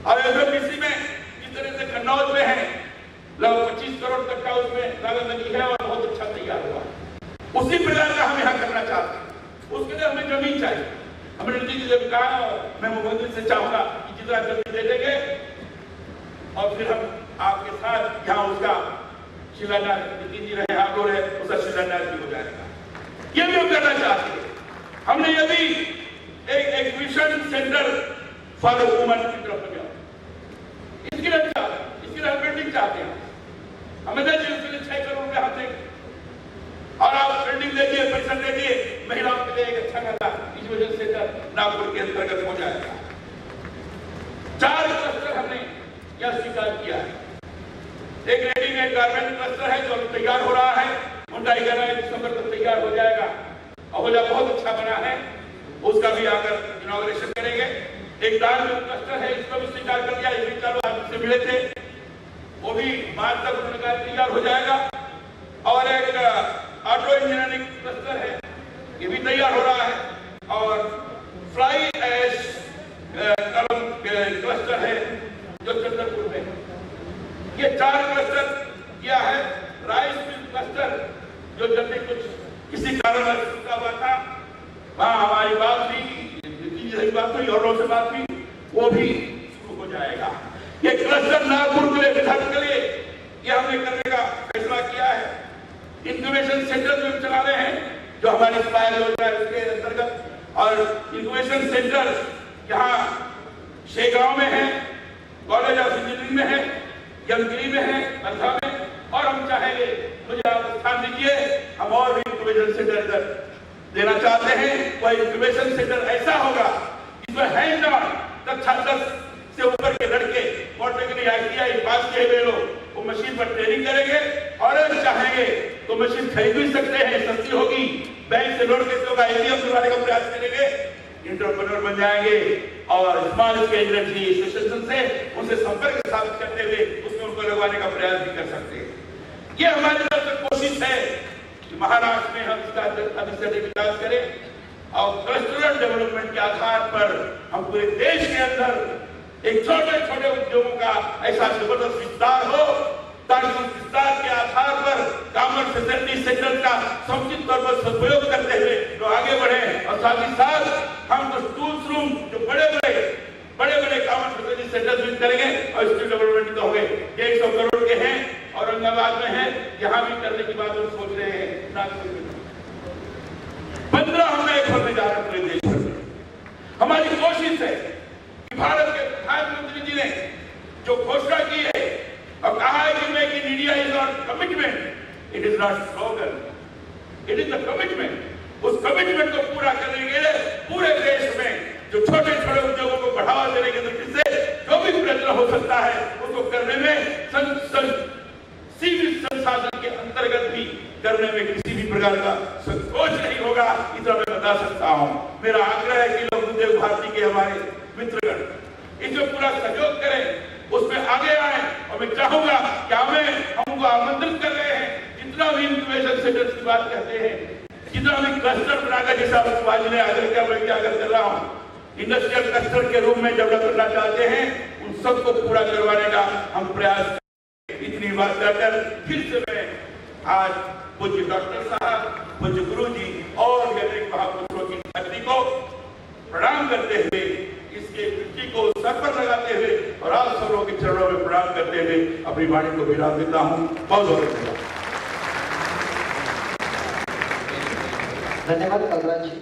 और FMPC में जिस तरह से कन्नौज में है लगभग 25 करोड़ तक का उसमें लागत लगी है, और बहुत अच्छा तैयार हुआ, उसी प्रकार का हम यहाँ करना चाहते हैं। उसके लिए हमें जमीन चाहिए। हमने नीति जी से कहा, मैं मुख्यमंत्री से चाहूंगा कि जितना जमीन दे देंगे, और फिर हम आपके साथ यहाँ उसका शिलान्यास, नीति जी रहे, आप लोग रहे, उसका शिलान्यास भी हो जाएगा। ये भी हम करना चाहते हैं। हमने ये भी एक एग्जीबिशन सेंटर फॉर वुमेन की तरफ गया, इसके लिए बिल्डिंग चाहते हैं, हमें देखिए उसके लिए 6 करोड़ रुपए हम देंगे, और आप बिल्डिंग देखिए, पैसा दे दिए, महिलाओं के लिए एक अच्छा खासा एग्जीबिशन सेंटर नागपुर के अंतर्गत हो जाएगा। 4 क्लस्टर हमने यह स्वीकार किया है। एक रेडीमेड गारमेंट क्लस्टर है जो अभी तैयार हो रहा है, उनका 11 दिसंबर तक तैयार हो जाएगा, और हो जाए बहुत अच्छा बना है, उसका भी आकर इनॉग्रेशन करेंगे। एक गारमेंट क्लस्टर है, इसको भी स्वीकार कर दिया, ये भी चालू आदमी से मिले थे, वो भी मार्च तक उन्होंने कहा तैयार हो जाएगा। और एक ऑटो इंजीनियरिंग क्लस्टर है, ये भी तैयार हो रहा है, और फ्लाई ऐश क्लस्टर है जो चंद्रपुर में। ये 4 क्लस्टर किया है। राइस मिल क्लस्टर जो जब भी कुछ किसी कारण रुका हुआ था, वहां हमारी बात हुई, बात हुई और लोगों से बात हुई, वो भी शुरू हो जाएगा। ये क्लस्टर नागपुर के लिए, विदर्भ के लिए ये हमने करने का फैसला किया है। इंक्यूबेशन सेंटर जो चला रहे हैं, जो हमारी स्पायर योजना है उसके अंतर्गत, और इंक्यूबेशन सेंटर यहाँ शेगांव में है, कॉलेज ऑफ इंजीनियरिंग में है, यमगिरी में है, बंधा में, और हम चाहेंगे, मुझे आप स्थान दीजिए, हम और भी इंक्यूबेशन सेंटर इधर देना चाहते हैं। वह इंक्यूबेशन सेंटर ऐसा होगा जिसमें हैंड ऑन छात्र उससे ऊपर के लड़के पॉलिटेक्निक ITI पास किए हुए लोग वो मशीन पर ट्रेनिंग करेंगे और अगर चाहेंगे तो मशीन खरीद भी सकते हैं, सस्ती होगी। बैंक से लोन के लोग IBM दिलवाने का प्रयास करेंगे, एंटरप्रेन्योर बन जाएंगे और स्मॉल स्केल इंडस्ट्री एसोसिएशन से उनसे संपर्क स्थापित करते हुए उसमें उनको लगवाने का प्रयास भी कर सकते हैं। ये हमारी तरफ से कोशिश है कि महाराष्ट्र में हम इसका अधिक से अधिक विकास करें और क्लस्टर डेवलपमेंट के आधार पर हम पूरे देश के अंदर एक छोटे छोटे उद्योगों का ऐसा जबरदस्त विस्तार हो ताकि उस विस्तार के आधार पर कॉमन फैसिलिटी सेक्टर का समुचित तौर पर सदुपयोग करते हुए लोग आगे बढ़े और साथ ही साथ हम कुछ टूल्स रूम जो बड़े बड़े कॉमन फैसिलिटी सेंटर भी करेंगे और स्किल डेवलपमेंट तो होंगे। 150 करोड़ के हैं, औरंगाबाद में है, यहाँ भी करने की बात हम सोच रहे हैं। नागपुर में 15 हम नए खोलने जा रहे हैं पूरे देश में। हमारी कोशिश है कि भारत के प्रधानमंत्री जी ने जो घोषणा की है और कहा है कि make in India is not commitment, it is not slogan, it is the commitment. उस कमिटमेंट को पूरा करने के लिए पूरे देश में जो छोटे छोटे उद्योगों को बढ़ावा देने के दृष्टि से जो भी प्रयत्न हो सकता है उसको करने में सीमित संसाधन के अंतर्गत भी करने में किसी भी प्रकार का संकोच नहीं होगा, इतना मैं बता सकता हूं। मेरा आग्रह है कि लोग उद्योग भारती के हमारे मित्रगण इसमें पूरा सहयोग करें, उसमें आगे आए और मैं चाहूंगा कि हमको आमंत्रित कर रहे हैं जितना भी इंक्यूबेशन सेंटर्स की बात कहते हैं, जितना भी क्लस्टर बनाकर जैसा आज ने आग्रह किया मैं क्या आग्रह कर रहा हूँ, इंडस्ट्रियल क्लस्टर के रूप में डेवलप करना चाहते हैं, उन सबको पूरा करवाने का हम प्रयास। इतनी बात कहकर फिर से मैं आज पूज्य डॉक्टर साहब, पूज्य गुरु जी और मेरे महापुरुषों की धरती को प्रणाम करते हुए, इसके मिट्टी को सर पर लगाते हुए और आप सबों के चरणों में प्रणाम करते हुए अपनी वाणी को विराम देता हूँ। बहुत बहुत धन्यवाद। धन्यवाद कलराज जी।